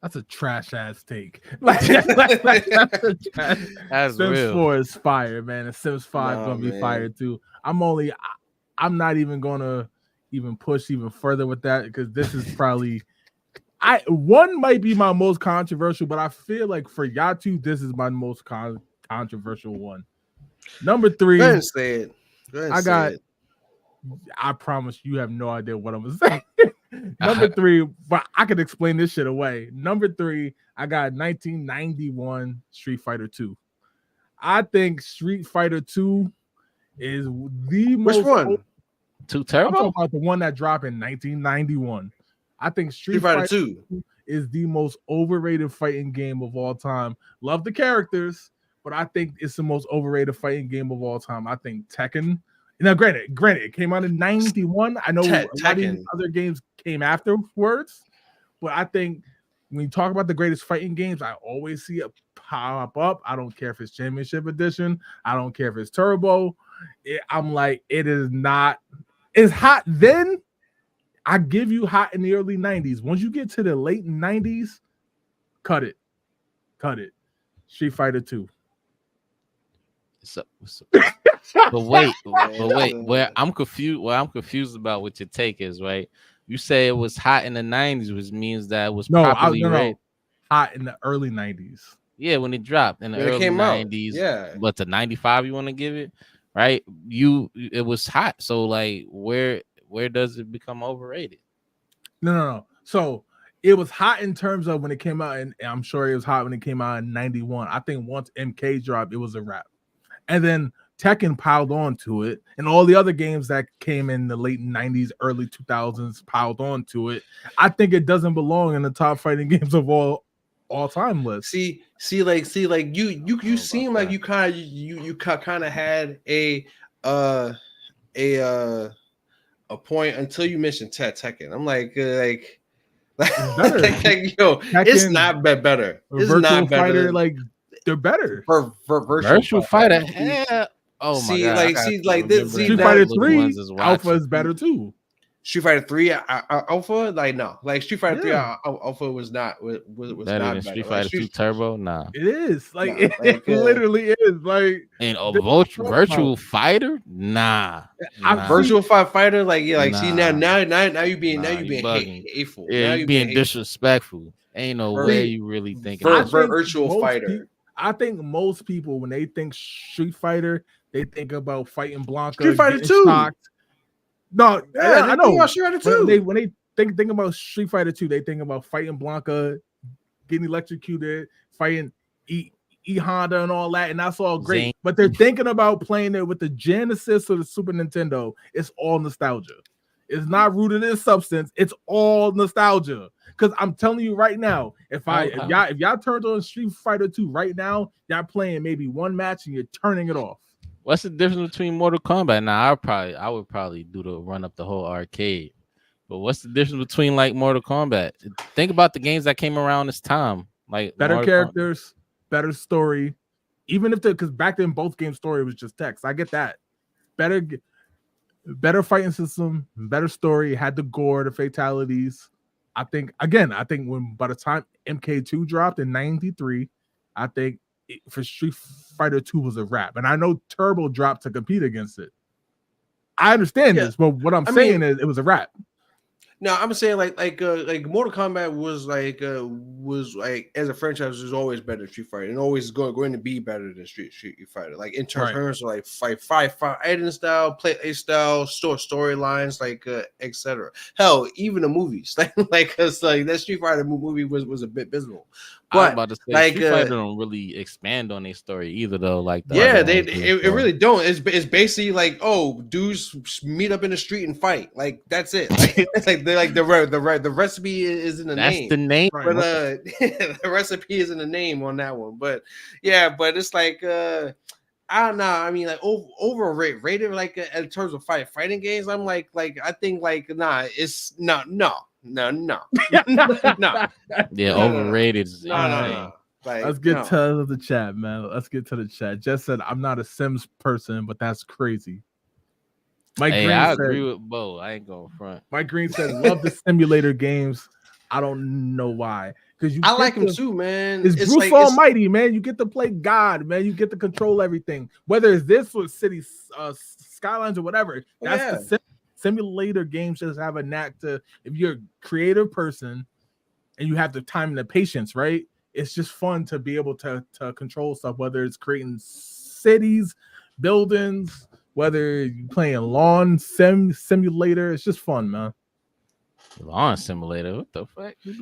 That's a trash ass take. That's a trash. That's Sims real. 4 is fire, man. And Sims 5 gonna be fire too. I'm not even gonna even push even further with that because this is probably one might be my most controversial, but I feel like for Yatu, this is my most controversial one. Number 3. Go ahead and say it. I promise you have no idea what I'm gonna say. Number 3, but I could explain this shit away. Number 3, I got 1991 Street Fighter 2. I think Street Fighter 2 is the most. Which one? 2 Turbo? I'm talking about the one that dropped in 1991. I think Street Fighter 2 is the most overrated fighting game of all time. Love the characters, but I think it's the most overrated fighting game of all time. I think Tekken. Now, granted, it came out in 91. I know a lot of other games came afterwards, but I think when you talk about the greatest fighting games, I always see it pop up. I don't care if it's Championship Edition. I don't care if it's Turbo. I'm like, it is not. It's hot then. I give you hot in the early 90s. Once you get to the late 90s, cut it. Street Fighter 2. But wait. Where I'm confused about what your take is, right? You say it was hot in the 90s, which means that it was properly rated. Hot in the early 90s. Yeah, when it dropped in the early 90s. Yeah. But the 95 you want to give it, right? It was hot. So like where does it become overrated? No. So it was hot in terms of when it came out, and I'm sure it was hot when it came out in 91. I think once MK dropped, it was a wrap. And then Tekken piled on to it, and all the other games that came in the late 90s, early 2000s piled on to it. I think it doesn't belong in the top fighting games of all time list. See, like you seem like you kind of had a point until you mentioned Tekken. I'm like yo, Tekken, it's not better. It's not better. Fighter, like they're better. For virtual fighter. Yeah. Oh my god! Street Fighter 3 Alpha is better too. Street Fighter 3 Alpha, like no, like Street Fighter 3 Alpha was not better better than Street Fighter 2 Turbo. Nah, it is like it literally is like. And a virtual fighter, nah. Virtual fighter, like see now you being hateful. Yeah, you being disrespectful. Ain't no way you really thinking virtual fighter. I think most people when they think Street Fighter, they think about fighting Blanca. Street Fighter 2. No, yeah, I know. Street Fighter 2. When they think about Street Fighter 2, they think about fighting Blanca, getting electrocuted, fighting E Honda and all that, and that's all great. Zing. But they're thinking about playing it with the Genesis or the Super Nintendo. It's all nostalgia. It's not rooted in substance. It's all nostalgia. Because I'm telling you right now, if y'all turned on Street Fighter 2 right now, y'all playing maybe one match and you're turning it off. What's the difference between Mortal Kombat? Now I would probably do the run up the whole arcade. But what's the difference between like Mortal Kombat? Think about the games that came around this time. Like better Mortal characters, better story. Even if because back then both games story was just text. I get that. Better better fighting system, better story, had the gore, the fatalities. I think when by the time MK2 dropped in 93, I think for Street Fighter 2 was a wrap. And I know Turbo dropped to compete against it. I understand this, but what I'm saying is it was a wrap. No, I'm saying like Mortal Kombat was like as a franchise was always better than Street Fighter and always going to be better than Street Fighter. Like in terms of like fighting style, play style, storylines, like etc. Hell, even the movies like cause like that Street Fighter movie was a bit visible. But I was about to say like, Street Fighter don't really expand on their story either, though. Like it really don't. It's basically like dudes meet up in the street and fight. Like that's it. Like it's like the recipe is in the name. That's the name, but the recipe is in the name on that one. But yeah, but it's like I don't know. I mean, like overrated like in terms of fighting games. I'm like I think like it's no. No. Yeah, overrated. No. Like, let's get to the chat, man. Let's get to the chat. Jess said, "I'm not a Sims person, but that's crazy." Mike Green I said, agree with Bo. I ain't going front. Mike Green said, "Love the simulator games. I don't know why, because I like them too, man. It's Bruce like, Almighty, man. You get to play God, man. You get to control everything. Whether it's this or City Skylines or whatever. That's the simulator games just have a knack to, if you're a creative person and you have the time and the patience, right? It's just fun to be able to control stuff, whether it's creating cities, buildings, whether you're playing lawn simulator. It's just fun, man. Lawn simulator, what the fuck? There's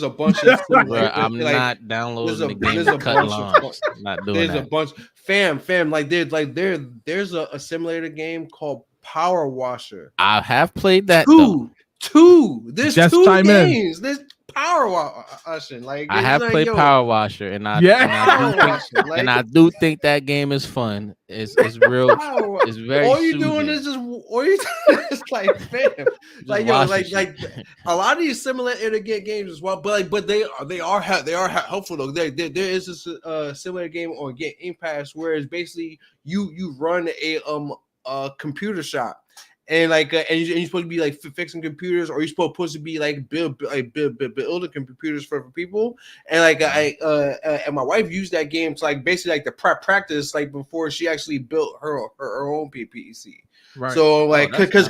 a bunch of bro, I'm not downloading the game to cut lawns. Not doing that. There's a bunch, fam. Like there's a simulator game called Power Washer. I have played that. Two. There's just two games. There's Power Washer. Like I have played Power Washer, and I do think that game is fun. It's real. It's very. All you doing is like fam. Like a lot of these simulator games as well, but they are helpful though. There is this simulator game on Game Pass where it's basically you run a computer shop. And like, and you're supposed to be like fixing computers, or you're supposed to be like building computers for people. And like, and my wife used that game to like basically like the practice like before she actually built her own PC. Right. So like, because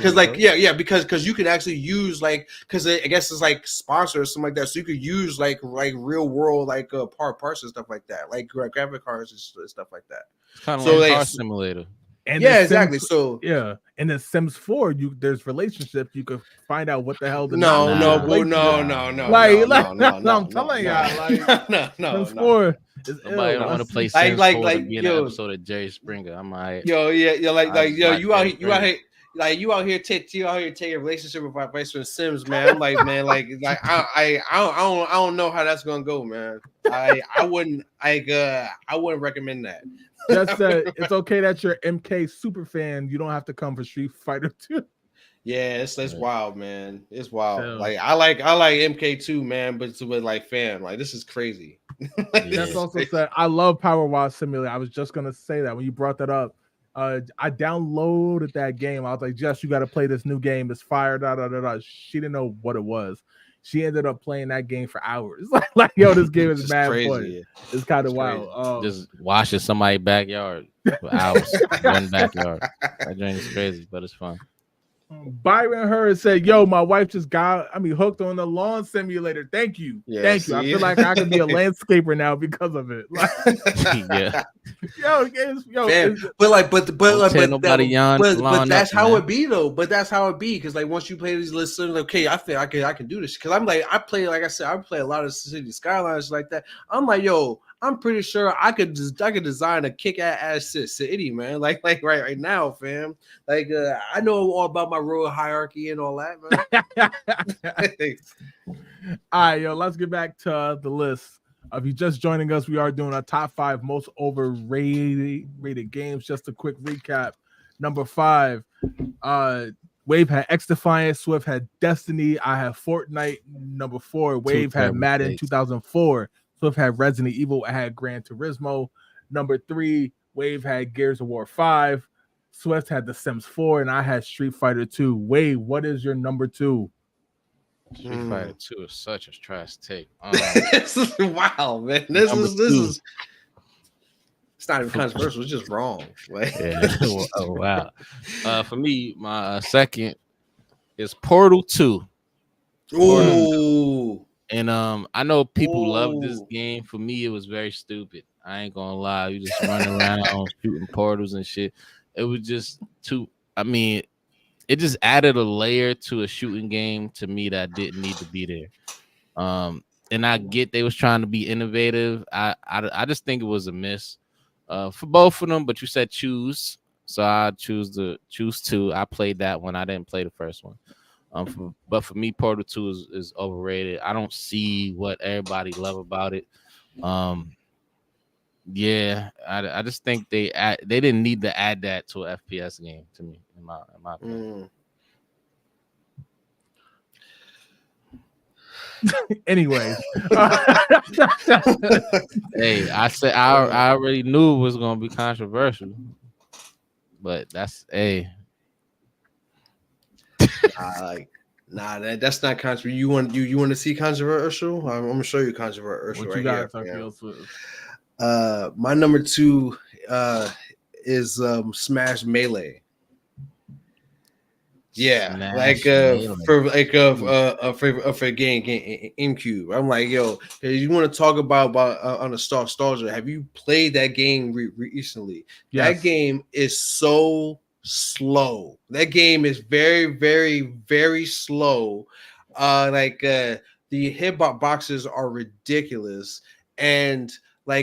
you can actually use like, because I guess it's like sponsored or something like that. So you could use like real world like parts and stuff like that, like graphic cards and stuff like that. It's kind of like Car Simulator. And exactly. Sims, so in the Sims 4, there's relationships. You could find out what the hell. No. I'm telling y'all, Sims 4 is somebody don't want to play Sims 4 to be in an episode of Jerry Springer. I'm like, you out here taking a relationship advice from Sims, man. I'm like, man, I don't know how that's gonna go, man. I wouldn't recommend that. Just said it's okay that you're MK super fan. You don't have to come for Street Fighter 2. Yeah, it's wild, man. It's wild. So, like I like MK2, man, but like fam, like this is crazy. That's also said I love Power Wash Simulator. I was just gonna say that when you brought that up. I downloaded that game. I was like, Jess, you got to play this new game. It's fire. She didn't know what it was. She ended up playing that game for hours. like yo, this game is mad fun. It's kind of wild. Just washing somebody's backyard for hours. One backyard. That joint is crazy, but it's fun. Byron Hurd said, "Yo, my wife just hooked on the lawn simulator. Thank you, thank you. I feel like I could be a landscaper now because of it." Like, yeah, but that's how it be though. But that's how it be because like once you play these lists, okay, I feel I can do this because I'm like I play a lot of City Skylines like that. I'm like, yo, I'm pretty sure I could design a kick-ass city, man. Like right now, fam. Like I know all about my role hierarchy and all that, man. All right, yo, let's get back to the list. If you're just joining us, we are doing our top 5 most overrated games. Just a quick recap. Number 5, Wave had X Defiance, Swift had Destiny, I have Fortnite. Number 4, Wave had Madden 2004. Swift had Resident Evil. I had Gran Turismo. Number 3, Wave had Gears of War 5. Swift had The Sims 4, and I had Street Fighter 2. Wade, what is your number 2? Street Fighter 2 is such a trash take. Wow, man. This two. is it's not even controversial, it's just wrong. Like, yeah. Oh wow. For me, my second is Portal 2. Ooh. And I know people love this game. For me, it was very stupid. I ain't gonna lie. You just running around shooting portals and shit. It was just too. I mean, it just added a layer to a shooting game to me that didn't need to be there. And I get they was trying to be innovative. I just think it was a miss for both of them. But you said choose, so I choose 2. I played that one. I didn't play the first one. But for me, Portal 2 is overrated. I don't see what everybody love about it. Yeah, I just think they didn't need to add that to an FPS game to me, in my opinion. Anyways, hey, I said I already knew it was gonna be controversial, but that's that's not controversial. You want to see controversial? I'm gonna show you controversial. What right you got, here. My number 2 is Smash Melee. Yeah, Smash like Melee. for game GameCube. I'm like, yo, you want to talk about on the nostalgia? Have you played that game recently? Yes. That game is so slow. That game is very, very, very slow. The hitboxes are ridiculous, and and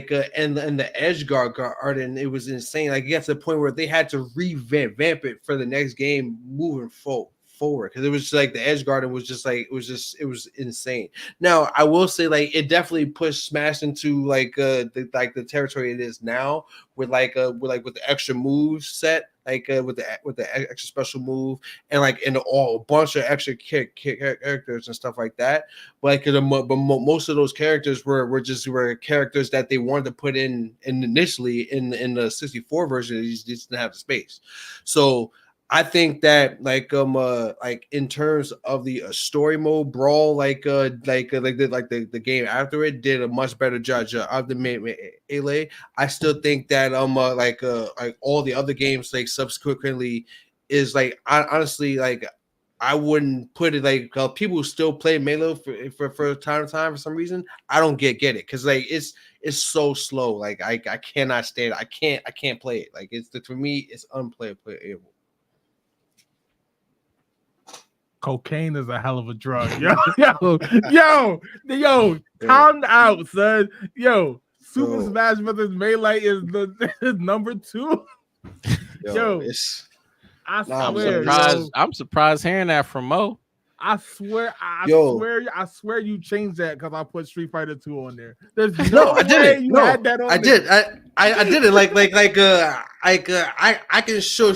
the edge garden, it was insane. Like, it got to the point where they had to revamp it for the next game moving forward, because it was just like the edge garden was just like it was insane. Now I will say, like, it definitely pushed Smash into the territory it is now, with the extra moves set, with the extra special move, and and a bunch of extra characters and stuff like that. But most of those characters were characters that they wanted to put in initially in the 64 version. They just didn't have the space. So I think that in terms of the story mode, Brawl, the game after it did a much better job of the melee. I still think that all the other games subsequently is honestly I wouldn't put it people still play Melee for time to time for some reason. I don't get it, because it's so slow. I cannot stand it. I can't play it. For me, it's unplayable. Cocaine is a hell of a drug. Yo, calm out, son. Yo, Super Smash Brothers Melee is number 2. Yo, I'm surprised hearing that from Mo. I swear you changed that because I put Street Fighter 2 on there. There's I didn't. Had that on I there. did. I did it. I can show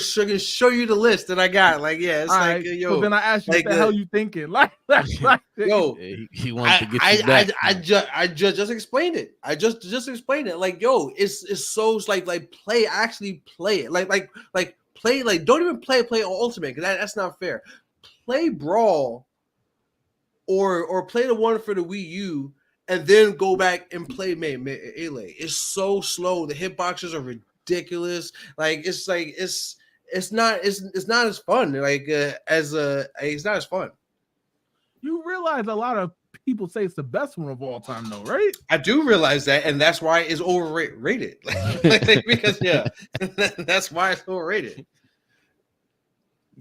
you the list that I got. So then I asked you, what the hell you thinking? He wants to get you back. I just explained it. I just explained it. It's so play. Actually play it. Play. Don't even play Ultimate, because that's not fair. Play Brawl or play the one for the Wii U, and then go back and play Melee. It's so slow. The hitboxes are ridiculous. It's not as fun. It's not as fun. You realize a lot of people say it's the best one of all time, though, right? I do realize that, and that's why it's overrated. Because that's why it's overrated.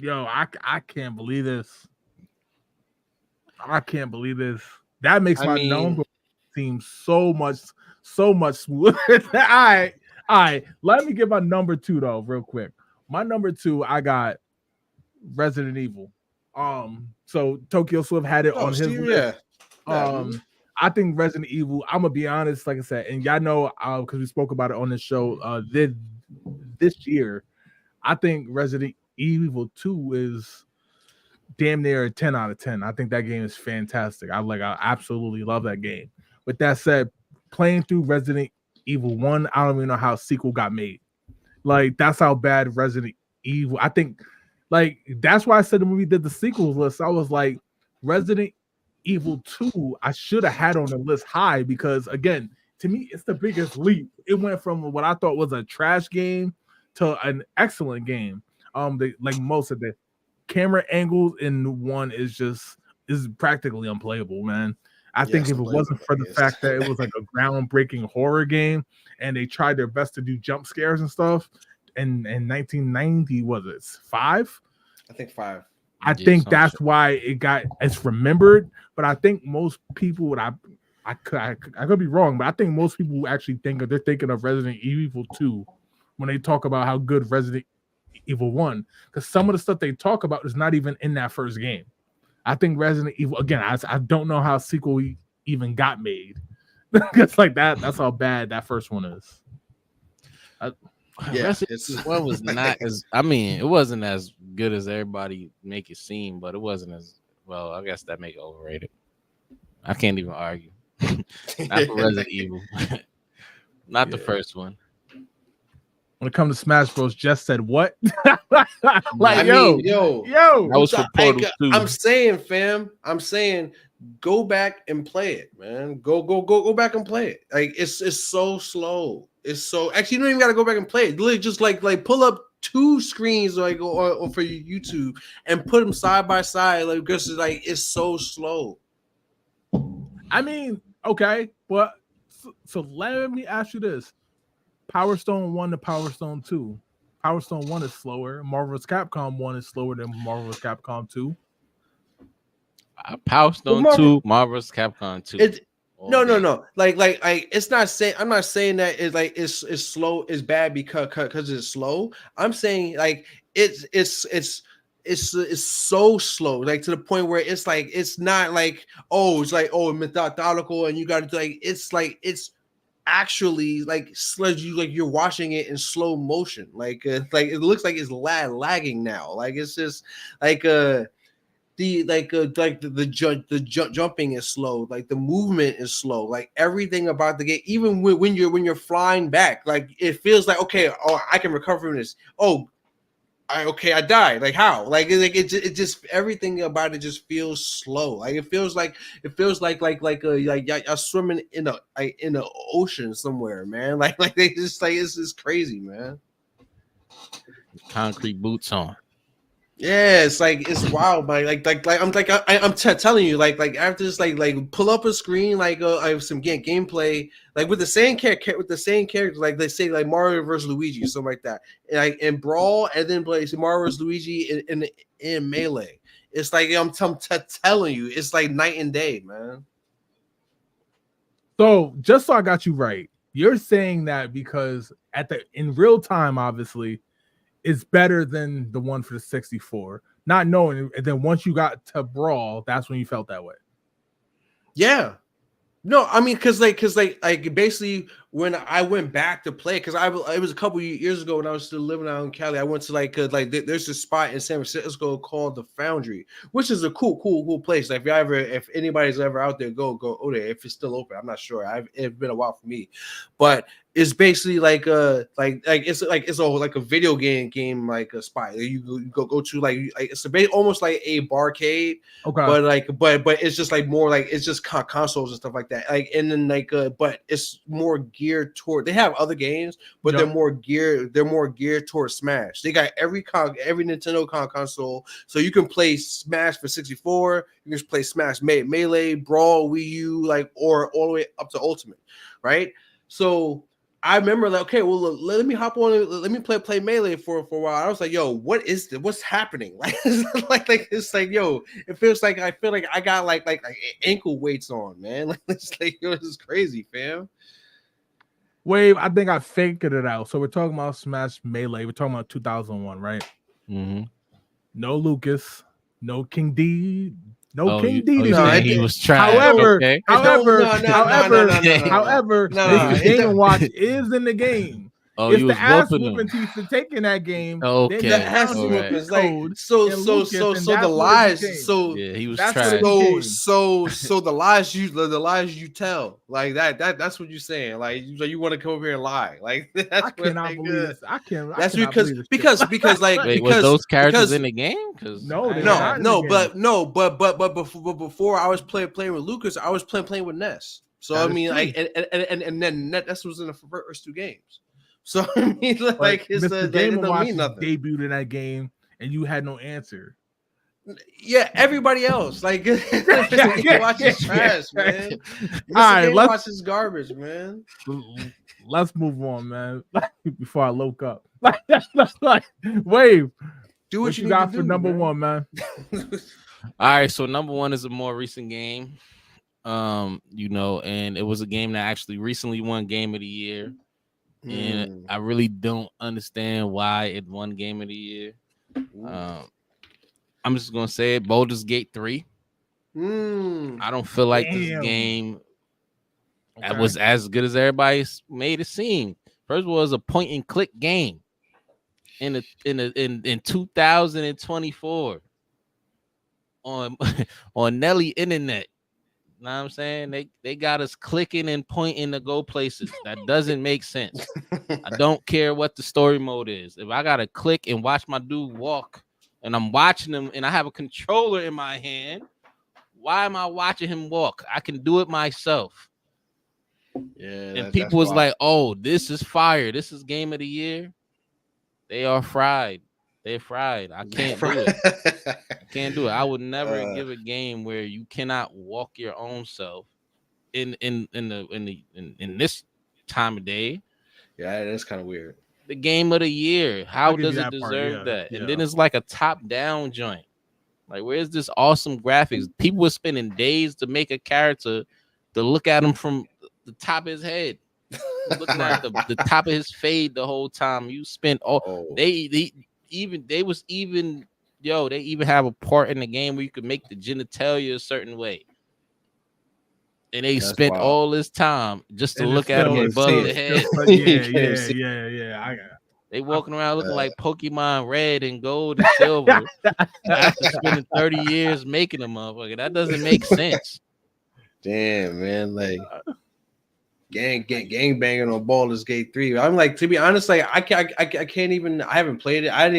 Yo, I can't believe this. I can't believe this. That makes my number seem so much smoother. All right. Let me get my number 2 though, real quick. My number 2, I got Resident Evil. So Tokyo Swift had it on his list. I think Resident Evil, I'm gonna be honest, like I said, and y'all know because we spoke about it on this show this year. I think Resident Evil 2 is damn near a 10 out of 10. I think that game is fantastic. I absolutely love that game. With that said, playing through Resident Evil 1, I don't even know how a sequel got made. That's how bad Resident Evil. I think like that's why I said when we did the sequels list, I was like Resident Evil 2, I should have had on the list high because again, to me, it's the biggest leap. It went from what I thought was a trash game to an excellent game. Like most of the camera angles in one is practically unplayable, man. I think if it wasn't for the fact that it was like a groundbreaking horror game and they tried their best to do jump scares and stuff, in 1990, was it 5? I think 5. I think that's why it's remembered. But I think most people would I could be wrong, but I think most people actually they're thinking of Resident Evil 2 when they talk about how good Resident Evil 1, because some of the stuff they talk about is not even in that first game. I think Resident Evil, again, I don't know how a sequel even got made. It's like that's how bad that first one is. Resident Evil 1 was not as, I mean, it wasn't as good as everybody make it seem, but it wasn't as well. I guess that make it overrated. I can't even argue. Not for Resident Evil. Not the first one. When it comes to Smash Bros, Jess said what? Like, yo, that was for Portal 2. I'm saying, fam, go back and play it, man. Go back and play it. Like it's so slow. It's so actually you don't even gotta go back and play it. Literally just like pull up 2 screens like or for your YouTube and put them side by side, like because it's so slow. I mean, okay, but so let me ask you this. Power Stone 1 to Power Stone 2. Power Stone 1 is slower. Marvel's Capcom 1 is slower than Marvel's Capcom 2. Power Stone 2, Marvel's Capcom 2. No. Like it's not saying I'm not saying that it's slow, it's bad because it's slow. I'm saying like it's so slow, like to the point where it's like it's not like it's methodical and you got to it's actually like you're watching it in slow motion, like it looks like it's lagging now, like it's just like the jumping is slow, like the movement is slow, like everything about the game, even when you're flying back, like it feels like I can recover from this. I died. Like how? Like it just everything about it just feels slow. Like it feels like you're swimming in the ocean somewhere, man. Like they just it's just crazy, man. Concrete boots on. Yeah, it's wild, man. I'm telling you, like after this, like pull up a screen, I have some gameplay, like with the same characters, like they say like Mario versus Luigi or something like that, and like in Brawl, and then play Mario versus Luigi in Melee. It's like I'm telling you, it's like night and day, man. So just so I got you right, you're saying that because in real time, obviously, it's better than the one for the 64. Not knowing, and then once you got to Brawl, that's when you felt that way. Yeah. No, I mean, because basically when I went back to play, because it was a couple years ago when I was still living out in Cali, I went to there's a spot in San Francisco called the Foundry, which is a cool place. Like if anybody's ever out there, go there if it's still open. I'm not sure. It's been a while for me, but it's basically it's a video game like a spot. You go to it's almost like a barcade. Okay. But it's just like more like it's just consoles and stuff like that. Like and then but it's more geared toward. They have other games, but they're more geared towards Smash. They got every Nintendo console, so you can play Smash for 64. You can play Smash Melee, Brawl, Wii U, or all the way up to Ultimate, right? So I remember let me hop on. Let me play Melee for a while. I was like, yo, what is this? What's happening? It's like, yo, it feels like I feel like I got like ankle weights on, man. It's like, yo, this is crazy, fam. Wave, I think I figured it out. So we're talking about Smash Melee. We're talking about 2001, right? Mm-hmm. No Lucas, no King D. He was trash. However, no. Game & Watch is in the game. Oh, it's you the was ass whooping whooping them. Teeth taking that game. Then Okay, you The ass found all your right. whooping cheat is like code so in so Lucas, so and so the that's what it lies became. Yeah, he was That's what trash. it became. so the lies you tell like that's what you're saying like you want to come over here and lie like I that's what cannot like believe this. I that's cannot believe this shit. because like Wait, was those characters because in the game? Because No, they were no not in the no game. but before I was playing with Lucas, I was playing with Ness. So That I is mean, true. like, and then Ness was in the first 2 games. So I mean, But like, it's Mr. like, Game it and don't Watch mean nothing. debuted in that game, and you had no answer. Yeah, everybody else, like, Mr. Game Watch is trash, man. Mr. All Game right, Watch is garbage, man. let's move on, man. Before I look up, like, Wave, Do what you you need to got for do, number man. one, man? all right, so number one is a more recent game. And it was a game that actually recently won Game of the Year. And I really don't understand why it won Game of the Year. I'm just gonna say it, Baldur's Gate 3. I don't feel like this game was as good as everybody made it seem. First of all, it's a point and click game in 2024 on on Nelly Internet. You know what I'm saying? They got us clicking and pointing to go places. That doesn't make sense. I don't care what the story mode is. If I gotta click and watch my dude walk, and I'm watching him, and I have a controller in my hand, why am I watching him walk? I can do it myself. Yeah, and people was like, "Oh, this is fire. This is Game of the Year." They are fried. They're fried. I can't do it. I can't do it. I would never give a game where you cannot walk your own self in this time of day. Yeah, that's kind of weird. The Game of the Year. How does it deserve that? And then it's like a top-down joint. Like, where's this awesome graphics? People were spending days to make a character to look at him from the top of his head, looking at the top of his fade the whole time. You spent they even have a part in the game where you could make the genitalia a certain way. And they spent all this time just to look at him above the head. Yeah. They walking around looking like Pokemon Red and Gold and Silver after spending 30 years making a motherfucker. That doesn't make sense. Damn, man, like gang banging on Baldur's Gate 3. I'm like, to be honest, like I can't even. I haven't played it. I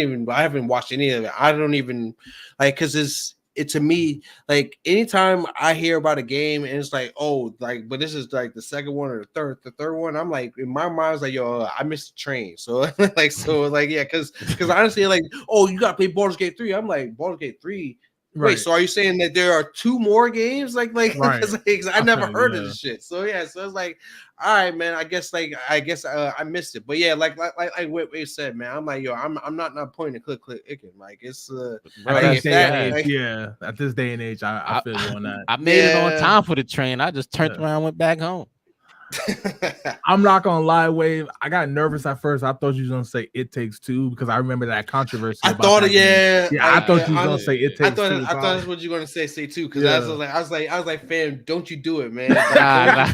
haven't watched any of it. I don't even like because it to me, like anytime I hear about a game and it's like, oh, like, but this is like the second one or the third one, I'm like, in my mind, it's like, yo, I missed the train. So like, yeah, because honestly, like, oh, you gotta play Baldur's Gate 3. I'm like, Baldur's Gate 3. Right. Wait, so are you saying that there are 2 more games? Like right. I never heard of this shit. So yeah, so it's like, all right, man. I guess I missed it. But yeah, like what Wade said, man. I'm like, yo, I'm not pointing to click icking. Like it's at this day and age, I feel you on that. I made it on time for the train. I just turned around and went back home. I'm not gonna lie, Wave. I got nervous at first. I thought you was gonna say It Takes Two because I remember that controversy. I thought it, yeah. I thought you was gonna say It Takes Two. I thought that's what you're gonna say too. Because I was like, fam, don't you do it, man? I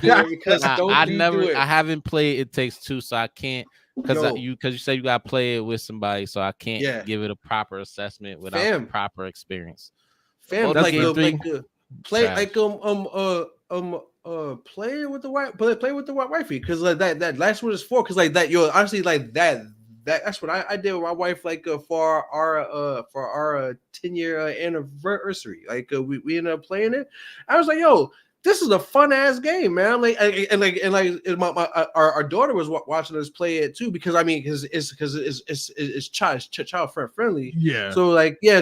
haven't played It Takes Two, so I can't. Because you said you gotta play it with somebody, so I can't give it a proper assessment without the proper experience. Fam, play with the wifey because like that's what it's for. Because like that, honestly, like that's what I did with my wife. Like for our 10-year anniversary, like we ended up playing it. I was like, yo, this is a fun ass game, man. Like our daughter was watching us play it too because it's child friendly. Yeah. So like she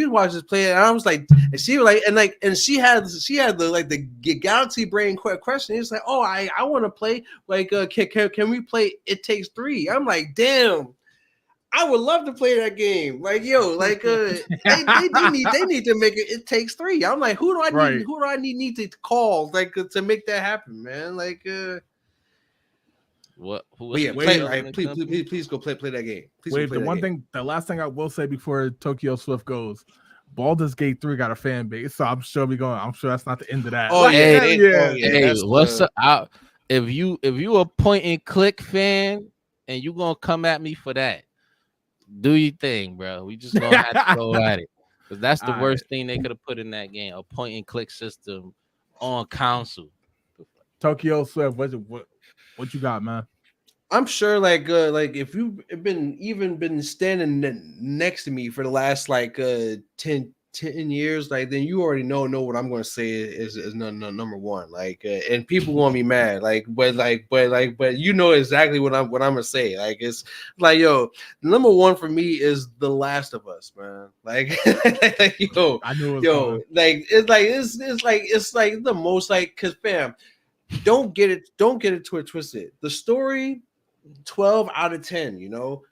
was watching us play it, and I was like, and she was like, and she had the galaxy brain question. It's like, oh, I want to play. Like, can we play It Takes 3? I'm like, damn. I would love to play that game. Like, yo, like they need to make it. It Takes 3. I'm like, who do I need to call like to make that happen, man? Like, what? Please go play that game. Wait, the last thing I will say before Tokyo Swift goes, Baldur's Gate 3 got a fan base, so I'm sure that's not the end of that. Oh yeah. Hey, what's up? If you a point and click fan and you gonna come at me for that. Do your thing, bro. We just gonna have to go at it. Because that's the worst thing they could have put in that game, a point and click system on console. Tokyo Swift, what you got, man? I'm sure, like if you've been standing next to me for the last 10 years, like then you already know what I'm going to say is number one. And people gonna be mad, but you know exactly what I'm gonna say. Like it's like, yo, number one for me is The Last of Us, man. Like, yo, I knew it was yo, coming. it's like the most, like, cause fam, don't get it twisted. The story, 12 out of 10,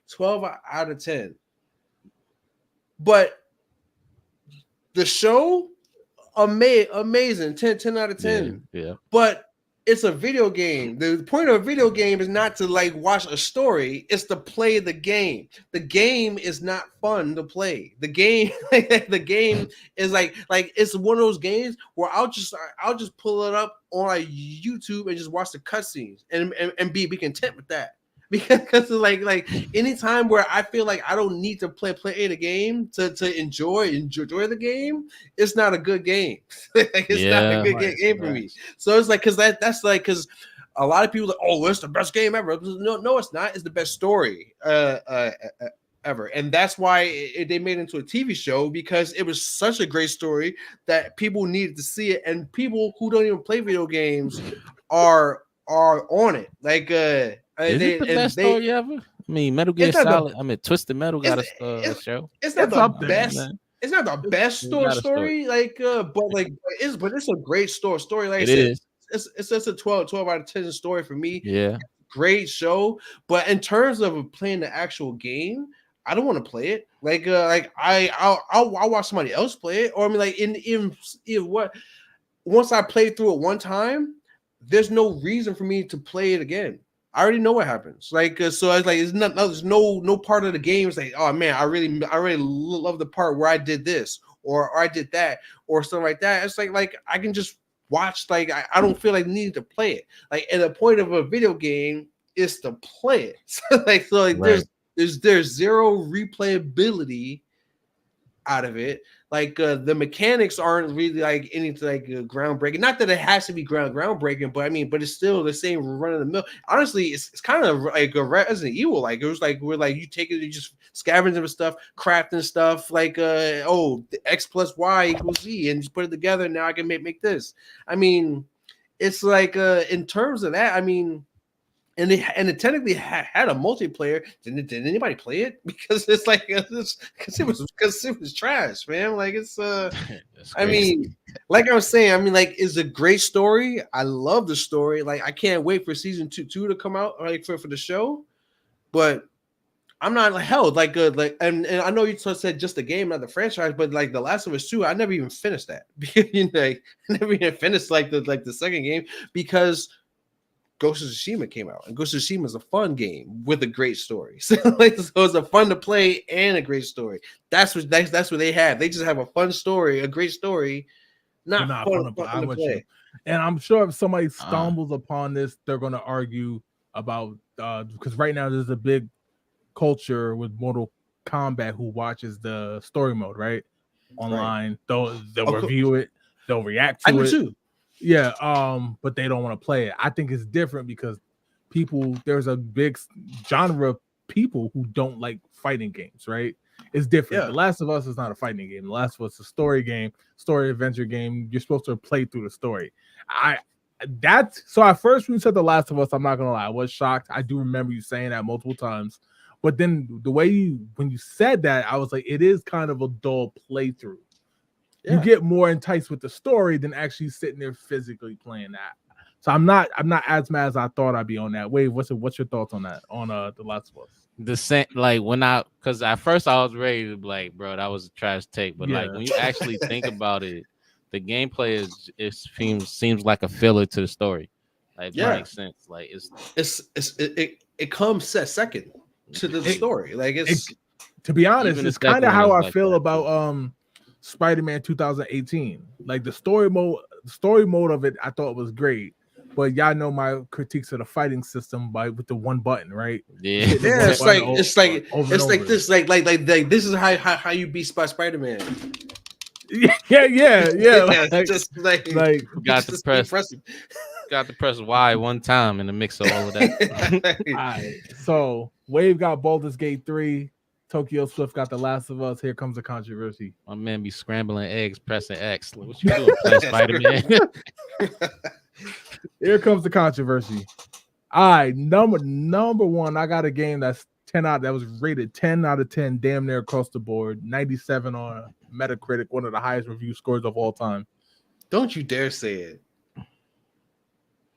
12 out of 10. But the show, amazing, 10 out of 10. Yeah. But it's a video game. The point of a video game is not to like watch a story, it's to play the game. The game is not fun to play. The game is like it's one of those games where I'll just pull it up on like YouTube and just watch the cutscenes and be content with that. Because like anytime where I feel like I don't need to play the game to enjoy the game, it's not a good game. It's not a good game for me. So it's like, because that's like, because a lot of people are like, oh, it's the best game ever. No, it's not. It's the best story ever, and that's why they made it into a TV show, because it was such a great story that people needed to see it, and people who don't even play video games are on it. Like is it the best story ever? I mean, Metal Gear Solid. Twisted Metal got a show. It's not the best. It's not the best story. But it's a great story. Like it I said, is. It's just a 12 out of 10 story for me. Yeah, great show. But in terms of playing the actual game, I don't want to play it. I'll watch somebody else play it, or I mean, like in what, once I played through it one time, there's no reason for me to play it again. I already know what happens. So it's like, there's no part of the game. It's like, oh man, I really love the part where I did this or I did that or something like that. It's like I can just watch. Like I don't feel like needing to play it. Like, and the point of a video game is to play it. Right. There's zero replayability out of it. Like the mechanics aren't really like anything like groundbreaking. Not that it has to be groundbreaking, but I mean, but it's still the same run of the mill. Honestly, it's kind of like a Resident Evil. Like it was like where like you take it, you just scavenging with stuff, crafting stuff. Like X plus Y equals Z, and just put it together. And now I can make this. I mean, it's like in terms of that. I mean. And it technically had a multiplayer. Did anybody play it? Because it's like because it was trash, man. Like it's I mean, like I was saying, I mean, like it's a great story. I love the story. Like I can't wait for season two to come out, like for the show. But I'm not held like good. Like and I know you said just the game, not the franchise, but like The Last of Us 2, I never even finished that. I never even finished like the second game, because Ghost of Tsushima came out, and Ghost of Tsushima is a fun game with a great story. So it's a fun to play and a great story. That's what they have. They just have a fun story, a great story, not fun to play. And I'm sure if somebody stumbles upon this, they're going to argue about because right now there's a big culture with Mortal Kombat who watches the story mode right online. Right. They'll review it, they'll react to it too. Yeah, but they don't want to play it. I think it's different because there's a big genre of people who don't like fighting games, right? It's different. Yeah. The Last of Us is not a fighting game. The Last of Us is a story game, story adventure game. You're supposed to play through the story. So at first when you said The Last of Us, I'm not gonna lie, I was shocked. I do remember you saying that multiple times, but then the way when you said that, I was like, it is kind of a dull playthrough. Yeah. You get more enticed with the story than actually sitting there physically playing that. So I'm not as mad as I thought I'd be on that. Wave, what's your thoughts on that? On The Last of Us? The same, like because at first I was ready to be like, bro, that was a trash take. But like when you actually think about it, the gameplay seems like a filler to the story. Like it makes sense. Like it comes second to the story. Like to be honest, it's kind of how I feel about Spider-Man 2018. Like the story mode of it, I thought was great, but y'all know my critiques of the fighting system with the one button, right? Yeah. Hitting the Yeah, one it's button like it's like over it's and like over. this, like this is how you beat Spider-Man. Yeah. Just like got to just keep press pressing. Y one time in the mix of all of that. All right. So Wave got Baldur's Gate 3. Tokyo Swift got The Last of Us. Here comes the controversy. My man be scrambling eggs, pressing X. Like, what you doing, playing Spider-Man? Here comes the controversy. All right, number one, I got a game that was rated 10 out of 10, damn near across the board, 97 on Metacritic, one of the highest review scores of all time. Don't you dare say it.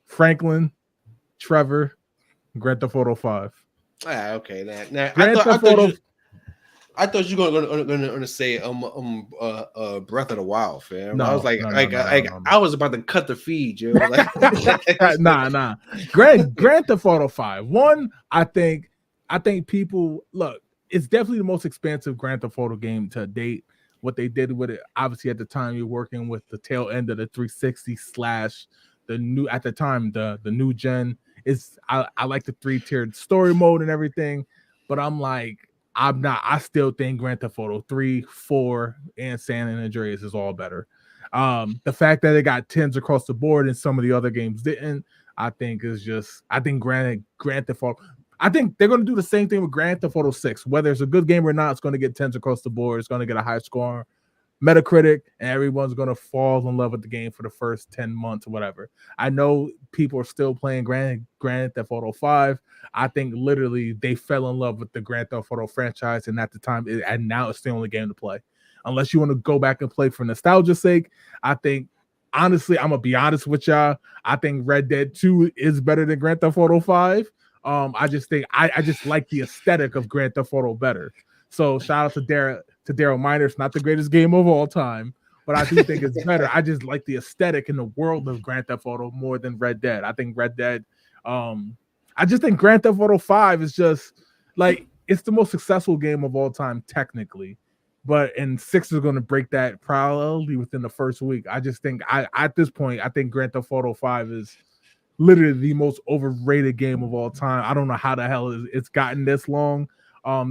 Franklin, Trevor, Grand Theft Auto 5. Ah, okay. Now I thought you were gonna say Breath of the Wild, fam. No, I was like, no. I was about to cut the feed, yo. Like, nah. Grand Theft Auto 5. One, I think people look. It's definitely the most expansive Grand Theft Auto game to date. What they did with it, obviously, at the time you're working with the tail end of the 360 / the new at the time the new gen is. I like the 3-tiered story mode and everything, but I'm like. I'm not. I still think Grand Theft Auto 3, 4, and San Andreas is all better. The fact that it got 10s across the board and some of the other games didn't, I think is just. I think Grand Theft Auto. I think they're going to do the same thing with Grand Theft Auto 6. Whether it's a good game or not, it's going to get 10s across the board. It's going to get a high score. Metacritic, and everyone's going to fall in love with the game for the first 10 months or whatever. I know people are still playing Grand Theft Auto 5. I think literally they fell in love with the Grand Theft Auto franchise, and at the time, and now it's the only game to play. Unless you want to go back and play for nostalgia's sake, I think, honestly, I'm going to be honest with y'all, I think Red Dead 2 is better than Grand Theft Auto 5. I just think, I just like the aesthetic of Grand Theft Auto better. So shout out to Daryl Miner. It's not the greatest game of all time, but I do think it's better. I just like the aesthetic in the world of Grand Theft Auto more than Red Dead. I think Red Dead, I just think Grand Theft Auto 5 is just like it's the most successful game of all time technically, and 6 is going to break that probably within the first week. I just think at this point I think Grand Theft Auto 5 is literally the most overrated game of all time. I don't know how the hell it's gotten this long.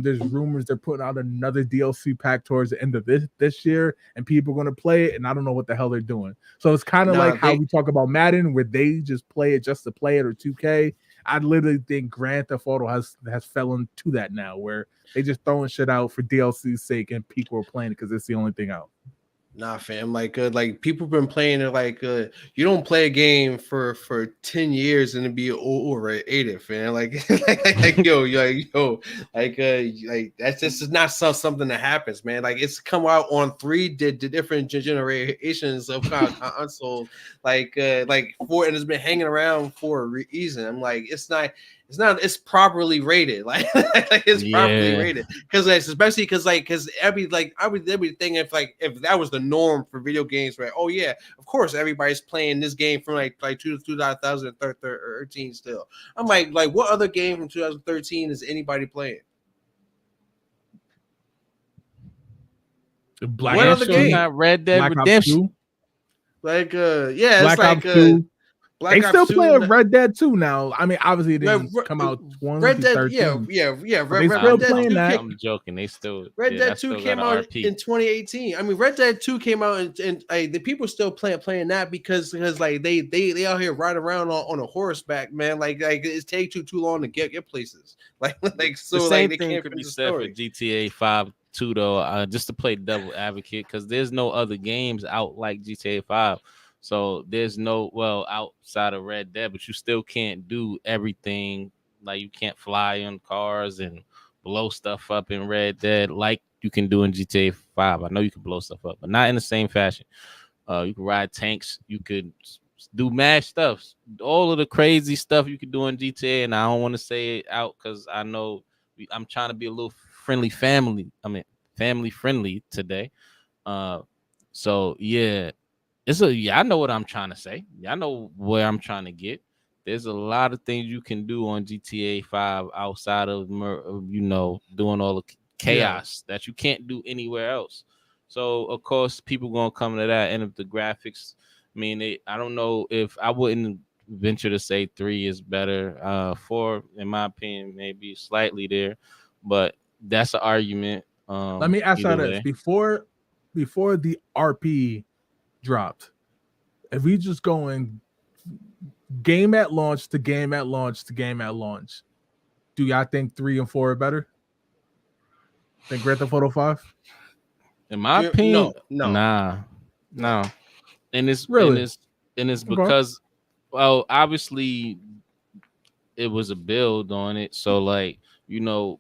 There's rumors they're putting out another DLC pack towards the end of this year, and people are going to play it, and I don't know what the hell they're doing. So it's kind of how we talk about Madden, where they just play it just to play it, or 2K. I literally think Grand Theft Auto has fallen to that now, where they just throwing shit out for DLC's sake, and people are playing it because it's the only thing out. Nah, fam. Like people been playing it. Like you don't play a game for 10 years and it be overrated, fam. Like like that's just not something that happens, man. Like it's come out on 3 different generations of consoles. Like 4, and it's been hanging around for a reason. I'm like, it's properly rated. Like it's properly rated because especially because I would think if that was the norm for video games, right? Oh yeah, of course everybody's playing this game from like 2013 still. I'm like what other game from 2013 is anybody playing? What other game? Not Red Dead Redemption. Like yeah, Black it's like Ops 2. Black they still Ops playing Red Dead 2 now. I mean, obviously it didn't come out 2013. Red Dead, yeah. Red Dead 2 I'm joking. They still Red Dead 2 came out in 2018. I mean, Red Dead 2 came out and the people still playing that because like they out here riding around on a horseback, man. Like it takes too long to get places. Like so the same like thing they can't could be finish the said story. for GTA 5 too, though. Just to play devil advocate, because there's no other games out like GTA 5. So there's no outside of Red Dead, but you still can't do everything. Like you can't fly on cars and blow stuff up in Red Dead like you can do in GTA 5. I know you can blow stuff up, but not in the same fashion. You can ride tanks, you could do mad stuff, all of the crazy stuff you could do in GTA. And I don't want to say it out because I know I'm trying to be a little family friendly today. So yeah. I know what I'm trying to say. I know where I'm trying to get. There's a lot of things you can do on GTA 5 outside of doing all the chaos that you can't do anywhere else. So of course people gonna come to that. And if the graphics, I mean, I don't know if I wouldn't venture to say 3 is better. 4, in my opinion, maybe slightly there, but that's an argument. Let me ask you this: before the RP dropped, if we just going game at launch to game at launch to game at launch, do y'all think 3 and 4 are better than Grand Theft Auto 5? In my opinion, no. No. And it's really, and it's because, well, obviously it was a build on it. So like, you know,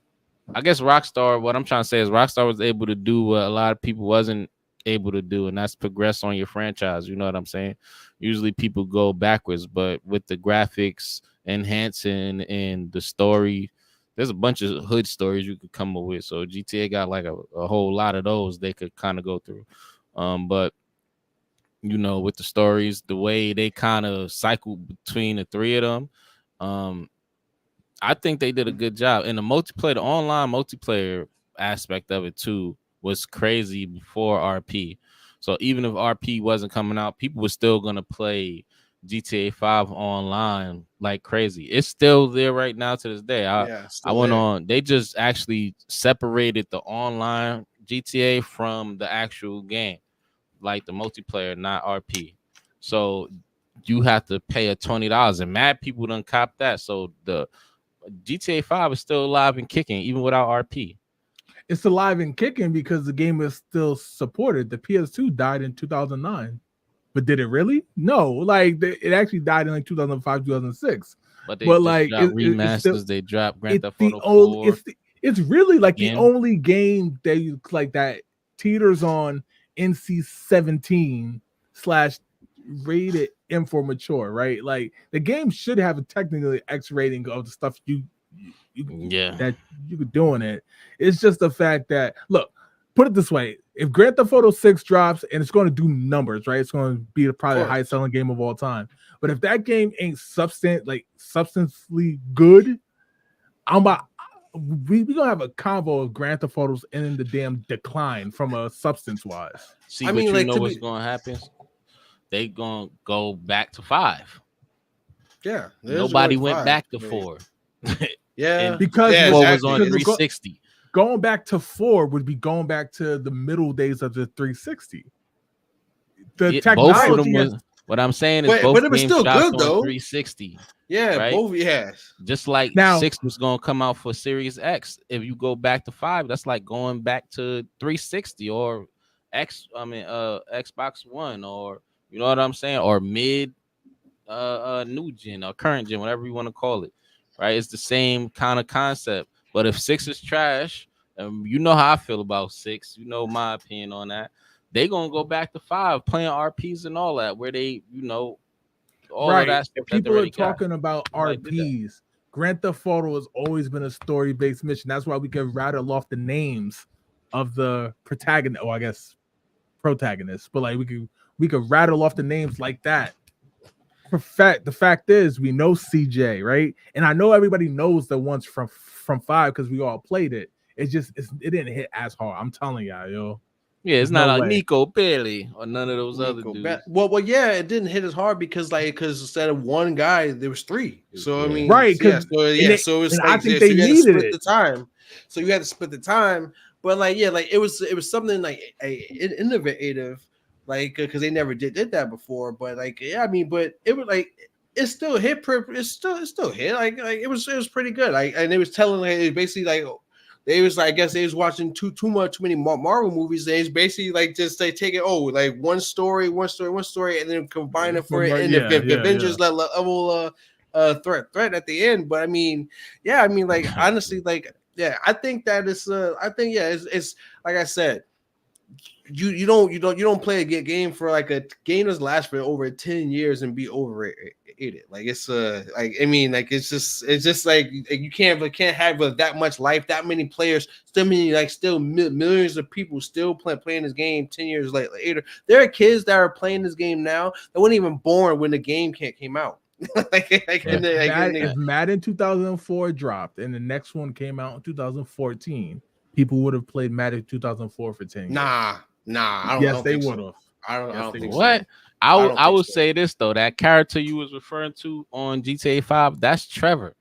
I guess Rockstar, what I'm trying to say is Rockstar was able to do what a lot of people wasn't able to do, and that's progress on your franchise. You know what I'm saying? Usually people go backwards, but with the graphics enhancing and the story, there's a bunch of hood stories you could come up with. So GTA got like a whole lot of those they could kind of go through. But you know, with the stories, the way they kind of cycle between the 3 of them, I think they did a good job. And the multiplayer, the online multiplayer aspect of it too was crazy before RP. So even if RP wasn't coming out, people were still gonna play GTA 5 online like crazy. It's still there right now to this day. I went on. They just actually separated the online GTA from the actual game, like the multiplayer, not RP. So you have to pay $20, and mad people done cop that. So the GTA 5 is still alive and kicking, even without RP. It's alive and kicking because the game is still supported. The PS2 died in 2009, but did it really? No, like it actually died in like 2005, 2006. But like remasters, they dropped Grand Theft Auto 4. It's really like the only game that you like that teeters on NC-17 / rated M for mature, right? Like the game should have a technically X rating of the stuff that you could do in it. It's just the fact that, look, put it this way: if Grand Theft Auto 6 drops, and it's going to do numbers, right? It's going to be probably the highest selling game of all time. But if that game ain't substantially good, we gonna have a combo of Grand Theft Autos in the damn decline from a substance wise. See, I mean, you know what's gonna happen? They gonna go back to 5. Yeah, nobody went back to 4. Yeah, because 4 was on 360. Going back to 4 would be going back to the middle days of the 360. The technology. Both of them was, what I'm saying is, both it was still good though. 360. Yeah, right? Both. Yes. Just like 6 was gonna come out for Series X. If you go back to 5, that's like going back to 360 or Xbox One, or you know what I'm saying, or mid new gen or current gen, whatever you want to call it, right? It's the same kind of concept. But if 6 is trash, you know how I feel about 6, you know my opinion on that, they gonna go back to 5 playing RPs and all that, where they, you know, all of that stuff. People are talking about RPs. Grand Theft Auto has always been a story-based mission. That's why we can rattle off the names of the protagonist, I guess protagonists, but like we could rattle off the names like that. The fact is, we know CJ, right? And I know everybody knows the ones from 5 because we all played it. It didn't hit as hard. I'm telling y'all, yo. Yeah, it's not like Nico Bailey or none of those other dudes. Well, yeah, it didn't hit as hard because instead of one guy, there was 3. So I mean, right? So it's like, I think they needed it. The time. So you had to split the time, but it was something like innovative, like because they never did that before. But but it was like it still hit. It still hit. Like it was pretty good. And it was telling it basically like. They was I guess they was watching too many Marvel movies. They was basically just take it one story, and then combine it for it in the Avengers level threat at the end. But honestly, I think that is it's like I said. You don't play a game for a game that's last for over 10 years and be overrated. It's just like you can't have that much life, that many players, still millions of people still playing this game 10 years later. There are kids that are playing this game now that weren't even born when the game came out. If Madden 2004 dropped and the next one came out in 2014, people would have played Madden 2004 for 10 years. Nah, I don't they think would have. I don't think What? so. I would say this though. That character you was referring to on GTA 5, that's Trevor.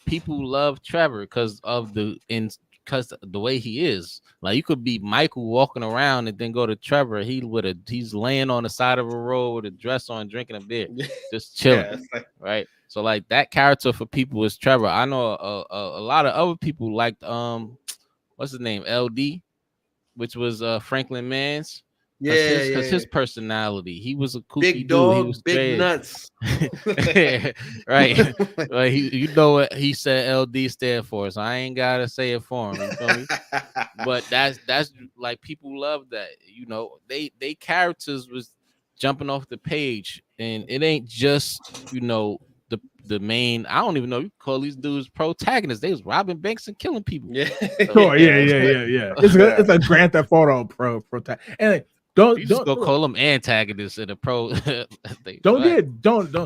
People love Trevor because of because the way he is. Like you could be Michael walking around and then go to Trevor. He's laying on the side of a road with a dress on, drinking a beer, just chilling. Right. So like that character for people is Trevor. I know a lot of other people liked what's his name, LD, which was Franklin Mann's. Because his personality, he was a kooky big dude. Dog, He was big straight. nuts. Right. Like you know what he said LD stand for, so I ain't gotta say it for him. You feel me? But that's like people love that. You know, they characters was jumping off the page, and it ain't just the main. I don't even know you call these dudes protagonists. They was robbing banks and killing people. Yeah. Sure, yeah. It's a Grand Theft Auto pro and like, don't call them antagonists in a pro. Don't get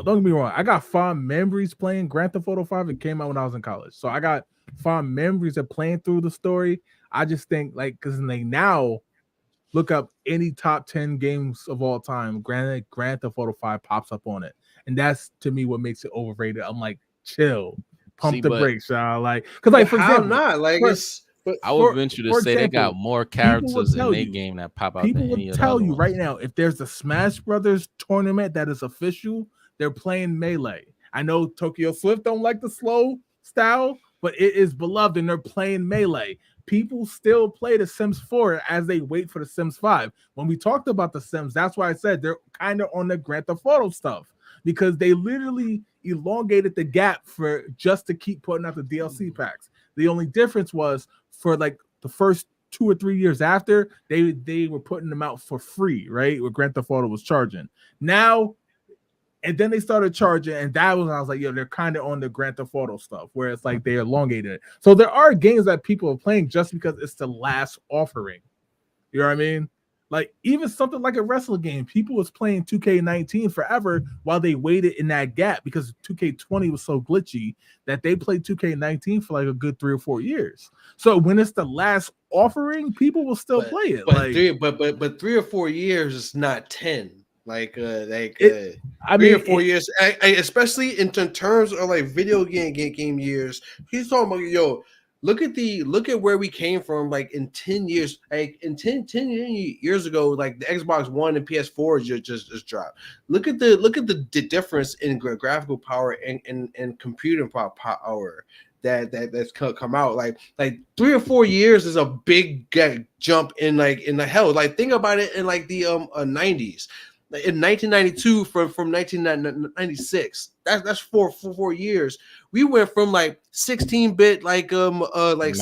me wrong. I got fond memories playing Grand Theft Auto 5. It came out when I was in college, so I got fond memories of playing through the story. I just think like because they now look up any top 10 games of all time. Grand Theft Auto 5 pops up on it, and that's to me what makes it overrated. I'm like, chill, pump the brakes, y'all. Like, because like for example, not like it's. But I would venture to say they got more characters in their game that pop out. People will tell you right now if there's a Smash Brothers tournament that is official, they're playing Melee. I know Tokyo Swift don't like the slow style, but it is beloved and they're playing Melee. People still play The Sims 4 as they wait for The Sims 5. When we talked about The Sims, that's why I said they're kind of on the Grand Theft Auto stuff because they literally elongated the gap for just to keep putting out the DLC packs. The only difference was for like the first 2 or 3 years after, they were putting them out for free, right? Where Grand Theft Auto was charging. Now, and then they started charging, and that was when I was like, yo, they're kind of on the Grand Theft Auto stuff, where it's like they elongated it. So there are games that people are playing just because it's the last offering. You know what I mean? Like even something like a wrestling game, people was playing 2K19 forever while they waited in that gap because 2K20 was so glitchy that they played 2K19 for like a good 3 or 4 years. So when it's the last offering, people will still play it. But 3 or 4 years is not 10. Like 3 or 4 years, especially in terms of like video game years. He's talking about Look at where we came from. Like in 10 years, like in 10 years ago, like the Xbox One and PS4 just dropped. Look at the difference in graphical power and computing power that's come out. Like 3 or 4 years is a big jump in the hell. Like think about it in like the 90s. In 1992 from 1996, that's four years. We went from like 16-bit like Sonic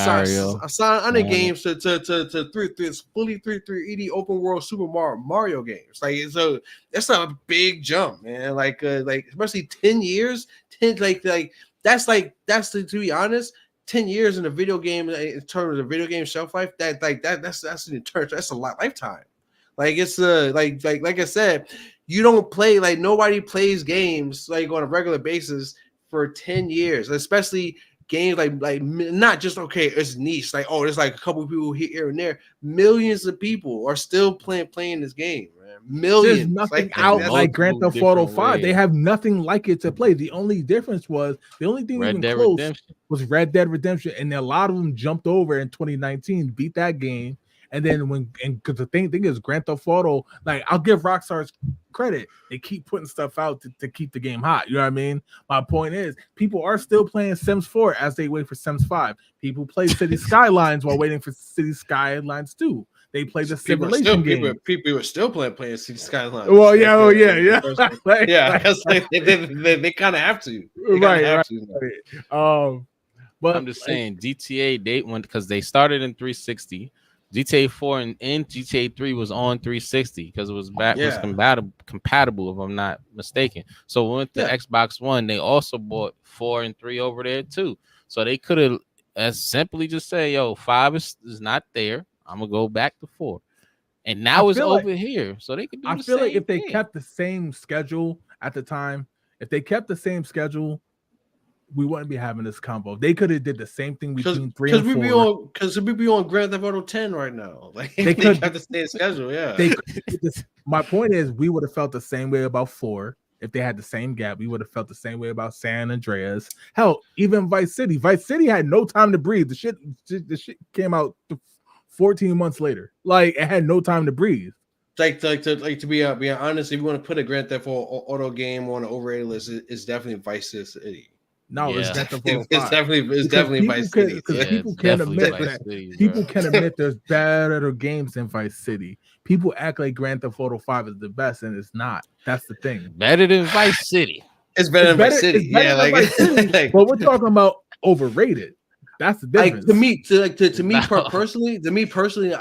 games to fully 3D open world Super Mario games. Like so that's a big jump, man. Like especially 10 years, 10 that's to be honest. 10 years in a video game in terms of video game shelf life, that's a lifetime. Like it's like I said, you don't play like nobody plays games like on a regular basis for 10 years, especially games like not just it's niche, like there's like a couple of people here and there. Millions of people are still playing this game, man. Millions. There's nothing out like Grand Theft Auto 5. They have nothing like it to play. The only difference was the only thing even close was Red Dead Redemption, and a lot of them jumped over in 2019, beat that game. And then because the thing is Grand Theft Auto, like I'll give Rockstar's credit, they keep putting stuff out to keep the game hot. You know what I mean? My point is people are still playing Sims 4 as they wait for Sims 5. People play City Skylines while waiting for City Skylines 2. They play the simulation game. People are still playing City Skylines. Well, yeah. They kind of have to. Right. But I'm just saying GTA they went because they started in 360. GTA 4 and GTA 3 was on 360 because it was compatible, if I'm not mistaken. So with the Xbox One, they also bought 4 and 3 over there too. So they could have as simply just say, "Yo, 5 is not there. I'm gonna go back to 4," and now it's over here. So they could do. I feel like if they kept the same schedule at the time, we wouldn't be having this combo. They could have did the same thing between 3 and 4. Because we be on Grand Theft Auto 10 right now. Like they could have the same schedule. Yeah, my point is, we would have felt the same way about 4 if they had the same gap. We would have felt the same way about San Andreas. Hell, even Vice City. Vice City had no time to breathe. The shit came out 14 months later. Like, it had no time to breathe. To be honest, if you want to put a Grand Theft Auto game on an overrated list, it's definitely Vice City. No, it's Grand Theft Auto 5. It's definitely Vice City. Because people can't admit that. People can admit there's better games than Vice City. People act like Grand Theft Auto 5 is the best, and it's not. That's the thing. Better than Vice City. It's better than Vice City. Yeah, like, Vice City, like, but we're talking about overrated. That's the difference. Like, to me personally,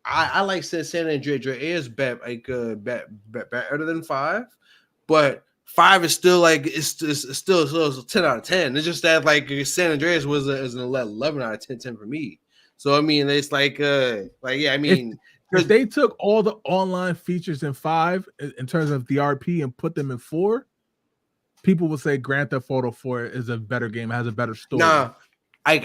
I like San Andreas better than 5, but 5 is still like it's still 10 out of 10. It's just that like San Andreas was an 11 out of 10 for me. So I mean, it's like yeah, I mean, if they took all the online features in 5 in terms of the RP and put them in 4, people would say Grand Theft Auto 4 is a better game, has a better story. Nah. I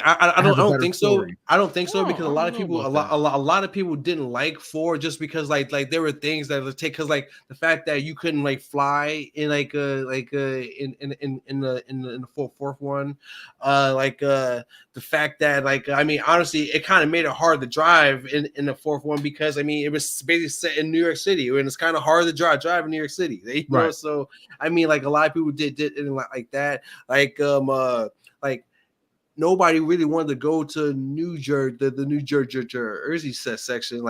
don't think so. I don't think so because a lot of people didn't like 4 just because like there were things that would take, because like the fact that you couldn't like fly in in the fourth one, the fact that like, I mean, honestly, it kind of made it hard to drive in the 4th one because I mean it was basically set in New York City and it's kind of hard to drive in New York City. You know? So I mean, like a lot of people didn't like that, like. Nobody really wanted to go to New Jersey, the New Jersey section,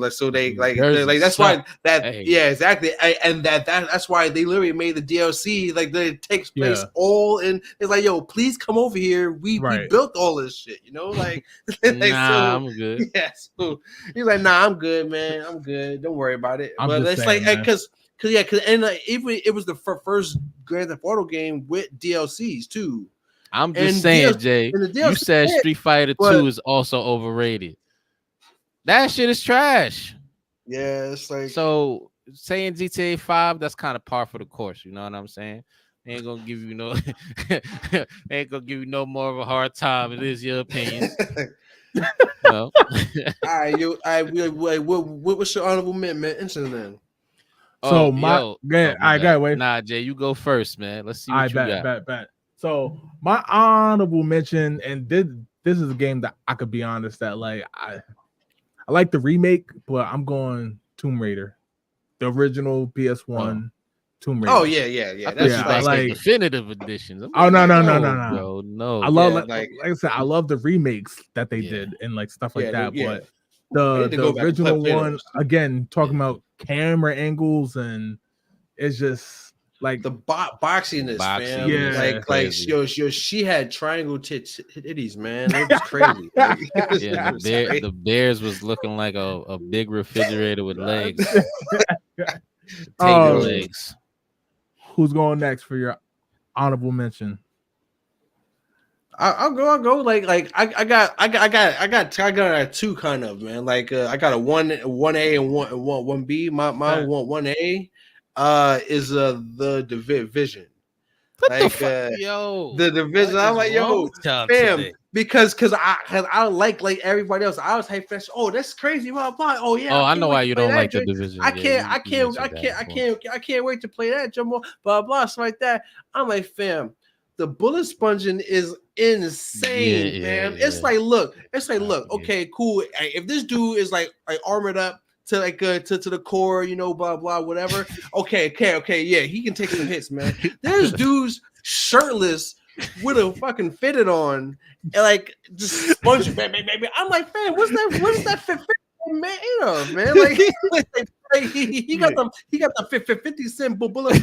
so they that's why exactly, and that's why they literally made the DLC like that it takes place all in. It's like, yo, please come over here. We built all this shit, you know, like, I'm good. Yeah, so he's like, nah, I'm good, man, I'm good. Don't worry about it. But it's saying, like because even it was the first Grand Theft Auto game with DLCs too. I'm just saying, Jay, you said Street Fighter 2 is also overrated. That shit is trash. Yeah, it's like, so saying GTA 5, that's kind of par for the course. You know what I'm saying? They ain't gonna give you no more of a hard time. It is your opinion. Well. All right, what was your honorable mention then? So I got wait. Nah, Jay, you go first, man. Let's see what you got. Bet. So my honorable mention, and this is a game that I could be honest that like I like the remake, but I'm going Tomb Raider, the original PS1 Tomb Raider. Oh yeah. That's like definitive editions. No. Bro, no. I love like I said, I love the remakes that they did and like stuff like that. Yeah. But the original one, again, talking about camera angles, and it's just like the boxiness, man. Yeah, like she had triangle titties, man. It was crazy. The bears was looking like a big refrigerator with legs. Table legs. Who's going next for your honorable mention? I'll go. Like I got 2 kind of, man. Like I got a 1A and 1B. My 1A is the Division. The Division. I'm like, yo, fam, because I like everybody else. I was hyped for, oh, that's crazy. Blah, blah. Oh yeah. Oh, I know why you don't like the Division. I can't wait to play that. Jumbo, blah blah, stuff like that. I'm like, fam, the bullet sponging is insane, man. Yeah. It's like, look. Okay, cool. If this dude is like armored up to to the core, you know, blah blah, whatever. Okay, yeah, he can take some hits, man. There's dudes shirtless with a fucking fitted on, and like just sponging, baby. I'm like, man, what's that fit made of, man? Like he got the 50 cent bullet.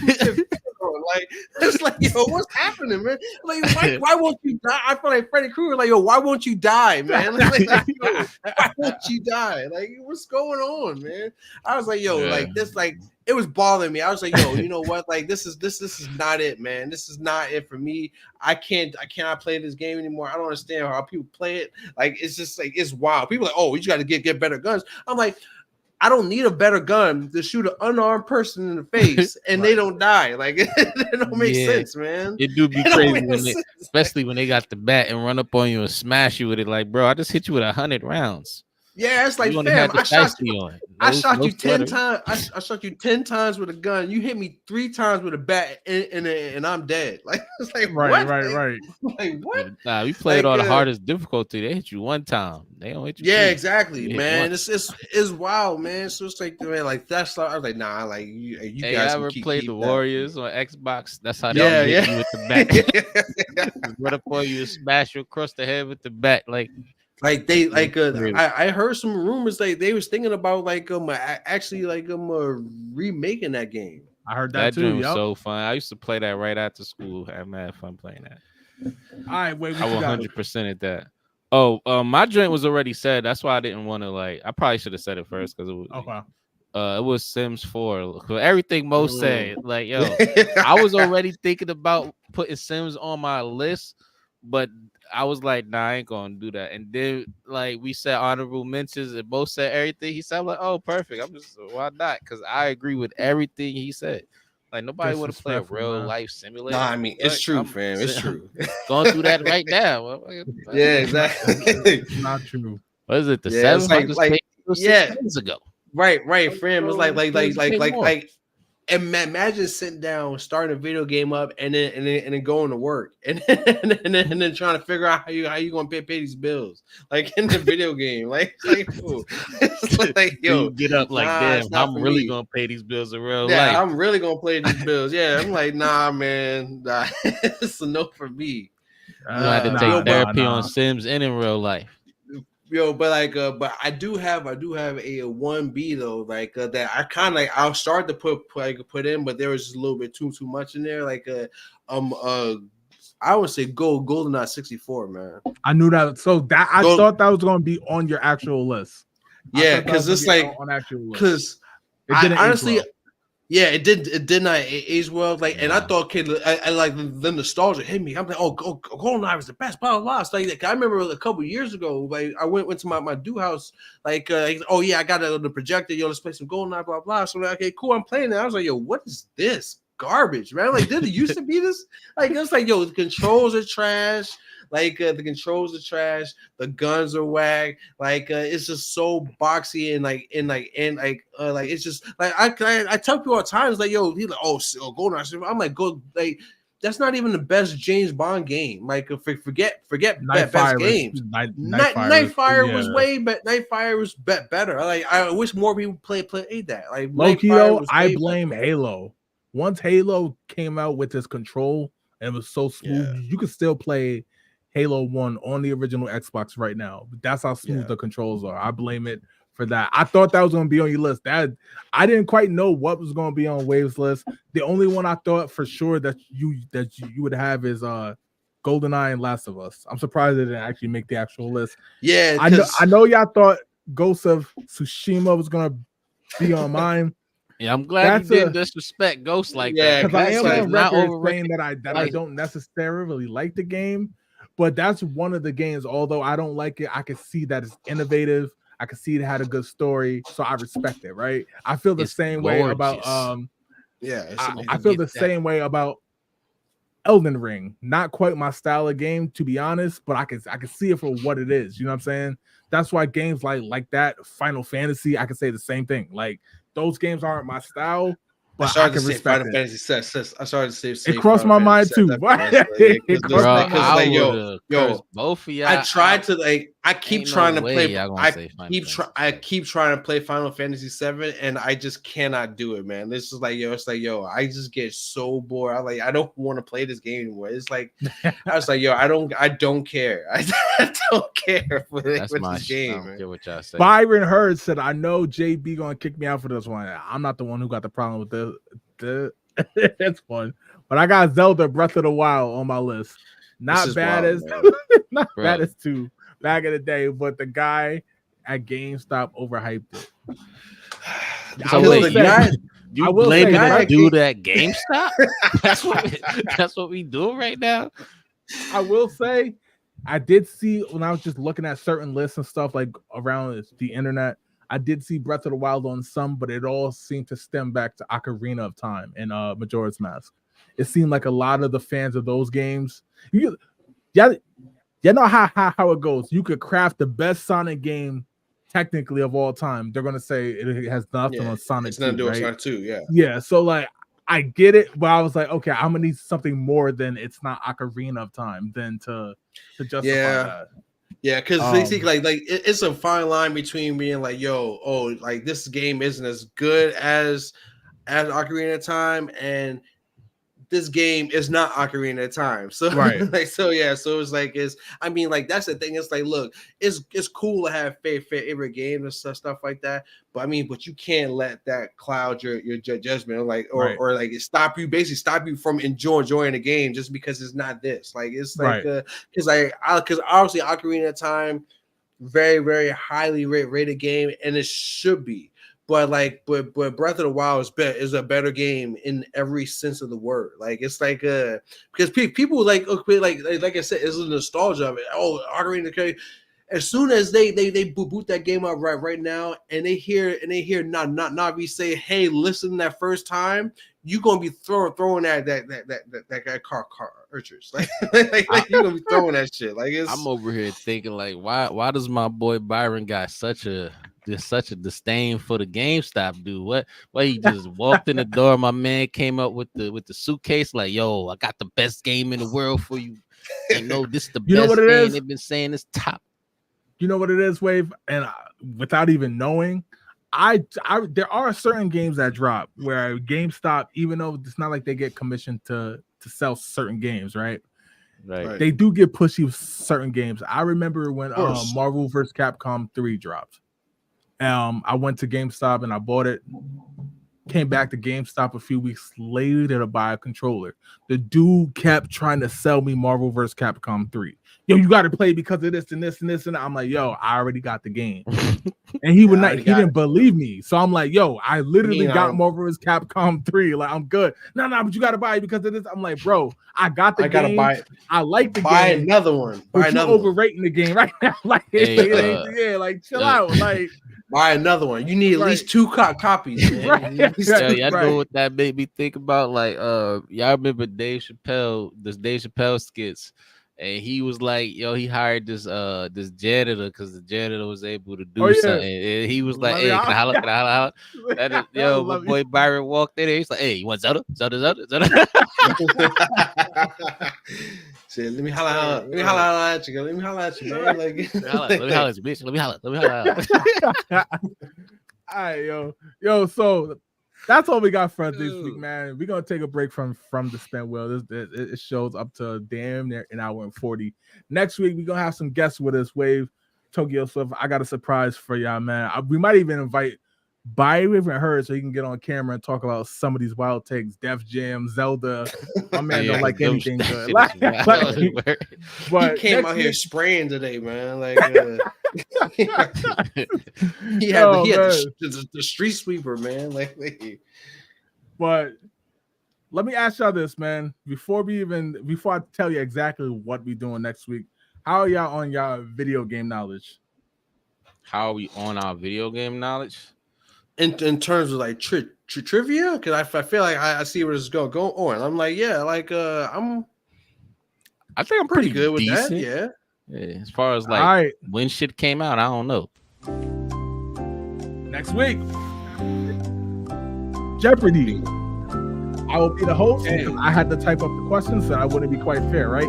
Like, it's like, yo, what's happening, man? Like, why won't you die? I feel like Freddy Krueger, like, yo, why won't you die, man? Like, yo, why won't you die? Like, what's going on, man? I was like, yo, like this, like, it was bothering me. I was like, yo, you know what? Like, this is not it, man. This is not it for me. I cannot play this game anymore. I don't understand how people play it. Like, it's just like, it's wild. People are like, oh, you got to get better guns. I'm like, I don't need a better gun to shoot an unarmed person in the face and they don't die. Like, it don't make sense, man. It do be crazy especially when they got the bat and run up on you and smash you with it. Like, bro, I just hit you with 100 rounds. Yeah, it's like, You only fam, had the shiesty on. I shot you 10 sweater. times. I shot you 10 times with a gun. You hit me 3 times with a bat, and I'm dead. Like, it's like, Right, what? right. Like what? Nah, we played Like, on the hardest difficulty. They hit you one time. They don't hit you. yeah, three. exactly, You hit man. once. it's wild, man. So it's like, man, like that's. I was like, nah, like you Hey, guys I can ever keep played the that. Warriors on Xbox? That's how Yeah, they hit you with the bat. yeah. Run up on you, smash you across the head with the bat. Like Like they yeah, like I heard some rumors like they was thinking about like actually like remaking that game. I heard that that too. dream was Yep. so fun. I used to play that right after school. Had mad fun playing that. All right, wait, I what you got? 100% at that. Oh, my drink was already said. That's why I didn't want to like. I probably should have said it first because it was. Okay. It was Sims 4. Everything Mo said, like yo, I was already thinking about putting Sims on my list, but I was like, nah, I ain't gonna do that. And then like we said honorable mentions, and both said everything. He said, I'm like, oh, perfect. I'm just why not? Because I agree with everything he said. Like nobody want to play a Disrespectful, real man. life simulator. Nah, I mean it's true, I'm fam. It's true. going through that right now. Yeah, exactly. It's not true. What is it? The Yeah, it's 7th? I just like paid those yeah. 6 months ago. Right, fam. It's More. like imagine sitting down, starting a video game up, and then going to work, and then trying to figure out how you gonna pay these bills, like in the video game, fool. It's like yo, you get up like, nah, damn, it's not I'm for really me. gonna pay these bills in real Yeah, life. I'm really gonna pay these bills. Yeah, I'm like, nah, man, nah, it's a no for me. You had to Nah, take yo, therapy on Sims and in real life. Yo, but but I do have a 1B though, that I kind of like. I'll start to put in, but there was just a little bit too much in there. I would say GoldenEye 64, man. I knew that. So that I thought that was going to be on your actual list. Yeah, because it's like on actual list. Because honestly. Yeah, it did not age well. Like, and I thought, I like the nostalgia hit me. I'm like, oh, GoldenEye was the best. Blah blah blah. So, like, I remember a couple years ago, like I went to my dude house, oh yeah, I got it on the projector. Yo, let's play some GoldenEye. Blah blah. So, like, okay, cool. I'm playing it. I was like, yo, what is this garbage, man? Like, did it used to be this? Like, it's like, yo, the controls are trash. Like the controls are trash, the guns are whack. Like it's just so boxy and like it's just like I tell people all the time, it's like yo, he's like GoldenEye. I'm like go like that's not even the best James Bond game. Like forget best games. Nightfire was way better. Nightfire was better. Like I wish more people play that. Like low key though, I blame Halo. Once Halo came out with its control and it was so smooth, you could still play Halo 1 on the original Xbox right now. That's how smooth the controls are. I blame it for that. I thought that was going to be on your list. That I didn't quite know what was going to be on Wave's list. The only one I thought for sure that you would have is GoldenEye and Last of Us. I'm surprised it didn't actually make the actual list. Yeah, I know y'all thought Ghost of Tsushima was going to be on mine. Yeah, I'm glad you didn't disrespect Ghost like that. Because I am on record saying that I don't necessarily like the game. But that's one of the games, although I don't like it, I can see that it's innovative. I can see it had a good story. So I respect it, right? I feel the same way about I feel the same way about Elden Ring. Not quite my style of game, to be honest, but I can see it for what it is. You know what I'm saying? That's why games like that, Final Fantasy, I can say the same thing. Like those games aren't my style. But I can respect Final Fantasy 6. I started to say it crossed my mind too. Yo, both of y'all. I tried to like. I keep trying to play. I keep trying to play Final Fantasy 7, and I just cannot do it, man. This is like it's like I just get so bored. I don't want to play this game anymore. It's like I was like I don't care. I don't care for this game. I don't care what y'all say. Byron Hurd said, "I know JB gonna kick me out for this one. I'm not the one who got the problem with this. That's fun, but I got Zelda Breath of the Wild on my list. Not bad as not bad as 2 back in the day, but the guy at GameStop overhyped it. So you blaming the dude at GameStop? That's what we doing right now. I will say, I did see when I was just looking at certain lists and stuff like around the internet. I did see Breath of the Wild on some, but it all seemed to stem back to Ocarina of Time and Majora's Mask. It seemed like a lot of the fans of those games, you know how it goes. You could craft the best Sonic game technically of all time, they're gonna say it has nothing on Sonic 2, right? Sonic 2, yeah. Yeah, so like I get it, but I was like, okay, I'm gonna need something more than it's not Ocarina of Time than to justify that. Yeah, because basically, like it's a fine line between being like, like this game isn't as good as Ocarina of Time, and this game is not Ocarina of Time. So so it's like that's the thing. It's like, look, it's cool to have favorite games and stuff like that. But but you can't let that cloud your judgment, like or like stop you from enjoying the game just because it's not this. Like it's like because obviously Ocarina of Time, very, very highly rated game, and it should be. But Breath of the Wild is a better game in every sense of the word. Like it's like because people like I said, it's a nostalgia of it. Oh, Ocarina of Time. As soon as they boot that game up right now, and they hear Navi say, "Hey, listen, that first time, you gonna be throwing that car archers like you gonna be throwing that shit." Like I'm over here thinking like, why does my boy Byron got such a disdain for the GameStop dude? What he just walked in the door, my man came up with the suitcase like, yo, I got the best game in the world for you. And this is the best game. They've been saying it's top. You know what it is, Wave? And without even knowing, there are certain games that drop where GameStop, even though it's not like they get commissioned to sell certain games, right? Right. They do get pushy with certain games. I remember when Marvel vs. Capcom 3 dropped. I went to GameStop and I bought it. Came back to GameStop a few weeks later to buy a controller. The dude kept trying to sell me Marvel vs. Capcom 3. Yo, you got to play because of this and this and this. And I'm like, yo, I already got the game. And he didn't believe me. So I'm like, yo, I literally got Marvel vs. Capcom 3. Like, I'm good. No, but you got to buy it because of this. I'm like, bro, I got the game. Gotta buy it. I like the game. Buy another one. But you're overrating the game right now. Like, like chill out. Like, buy another one. You need at least 2 copies. Man. Y'all know what that made me think about? Like, y'all remember Dave Chappelle skits, and he was like, yo, he hired this janitor because the janitor was able to do something. And he was like, hey, can I holla? My boy Byron walked in there. He's like, hey, you want Zelda? Let me holla at you. Let me holla at you, man. Like, let me holla at you, bitch. Let me holla. All right, yo. So that's all we got for us this week, man. We're gonna take a break from the spin wheel. It shows up to damn near an hour and 40. Next week we're gonna have some guests with us. Wave, Tokyo Swift. I got a surprise for y'all, man. We might even invite Byron and her so he can get on camera and talk about some of these wild takes. Def Jam, Zelda. My man don't like anything good. But he came out here spraying today, man. Like he had the street sweeper, man. Like, but let me ask y'all this, man. Before I tell you exactly what we're doing next week, how are y'all on y'all video game knowledge? How are we on our video game knowledge? In terms of like trivia, because I feel like I see where this is going on. I'm like, yeah, like I think I'm pretty good with decent. That. Yeah. As far as like when shit came out, I don't know. Next week, Jeopardy. I will be the host because I had to type up the questions, so I wouldn't be quite fair, right?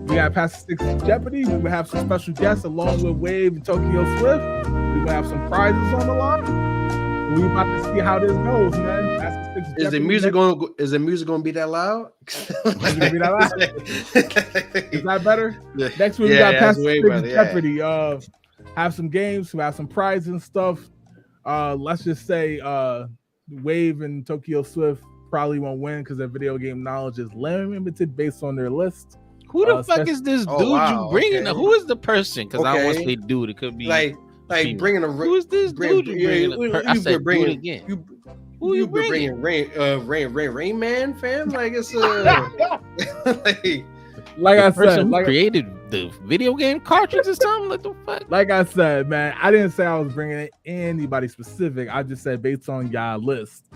We got past 6 Jeopardy. We will have some special guests along with Wave and Tokyo Swift. We will have some prizes on the line. We about to see how this goes, man. Is the music going to be that loud? Is that better? Yeah. Next week we got past 6 Jeopardy. Have some games. We have some prizes and stuff. Let's just say Wave and Tokyo Swift probably won't win because their video game knowledge is limited based on their list. Who the fuck is this dude you bringing? Okay. Who is the person? Because I want to say dude. It could be like bringing a. Who is this dude? I said bring it again. Who you bringing? Rain Man, fam. Like it's like I said, who created the video game cartridge or something. Like the fuck. Like I said, man, I didn't say I was bringing anybody specific. I just said based on y'all list,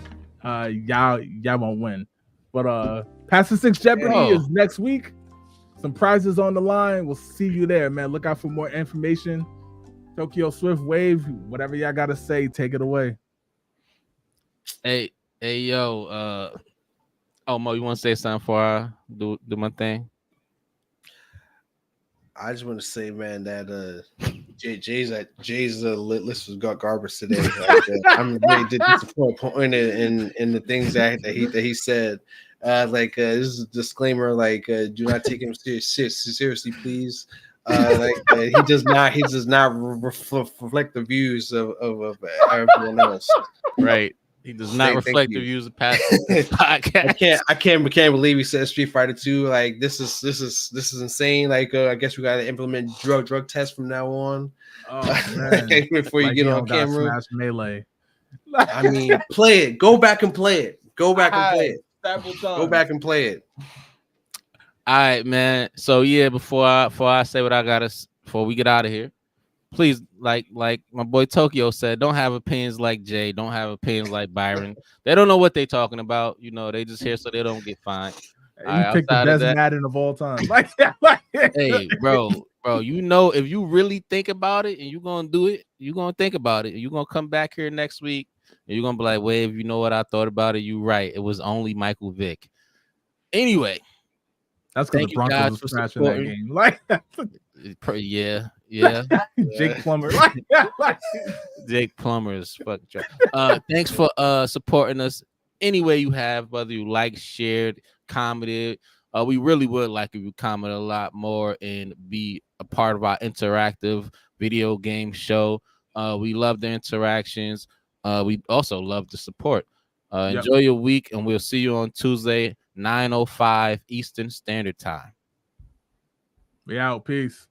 y'all won't win. But past the 6 Jeopardy is next week. Some prizes on the line. We'll see you there, man. Look out for more information. Tokyo Swift Wave, whatever y'all gotta say, take it away. Hey, yo, Mo, you want to say something before I do my thing? I just want to say, man, that Jay's list was garbage today. Like, I'm really disappointed in the things that he said. This is a disclaimer. Like, do not take him seriously, please. He does not reflect the views of everyone else. Right. He does not reflect the views of past podcast. I can't believe he said Street Fighter 2. Like, this is insane. Like, I guess we got to implement drug tests from now on. Oh man! Before you get on camera, smash Melee. I mean, play it. Go back and play it. Go back and play it. Go back and play it. All right, man. So yeah, before I say what I gotta, before we get out of here, please, like my boy Tokyo said, don't have opinions like Jay. Don't have opinions like Byron. They don't know what they talking about. You know, they just here so they don't get fined. You picked the best Madden of all time. Hey, bro, you know, if you really think about it and you're gonna do it, you're gonna think about it. You're gonna come back here next week and you're gonna be like, Wave, you know what I thought about it? You right. It was only Michael Vick. Anyway. That's because the Broncos was crashing that game. Like, yeah. Jake Plummer. Jake Plummer is fucking. Thanks for supporting us any way you have, whether you like, shared, commented. We really would like if you comment a lot more and be a part of our interactive video game show. We love the interactions. We also love the support. Enjoy your week, and we'll see you on Tuesday, 9:05 Eastern Standard Time. We out. Peace.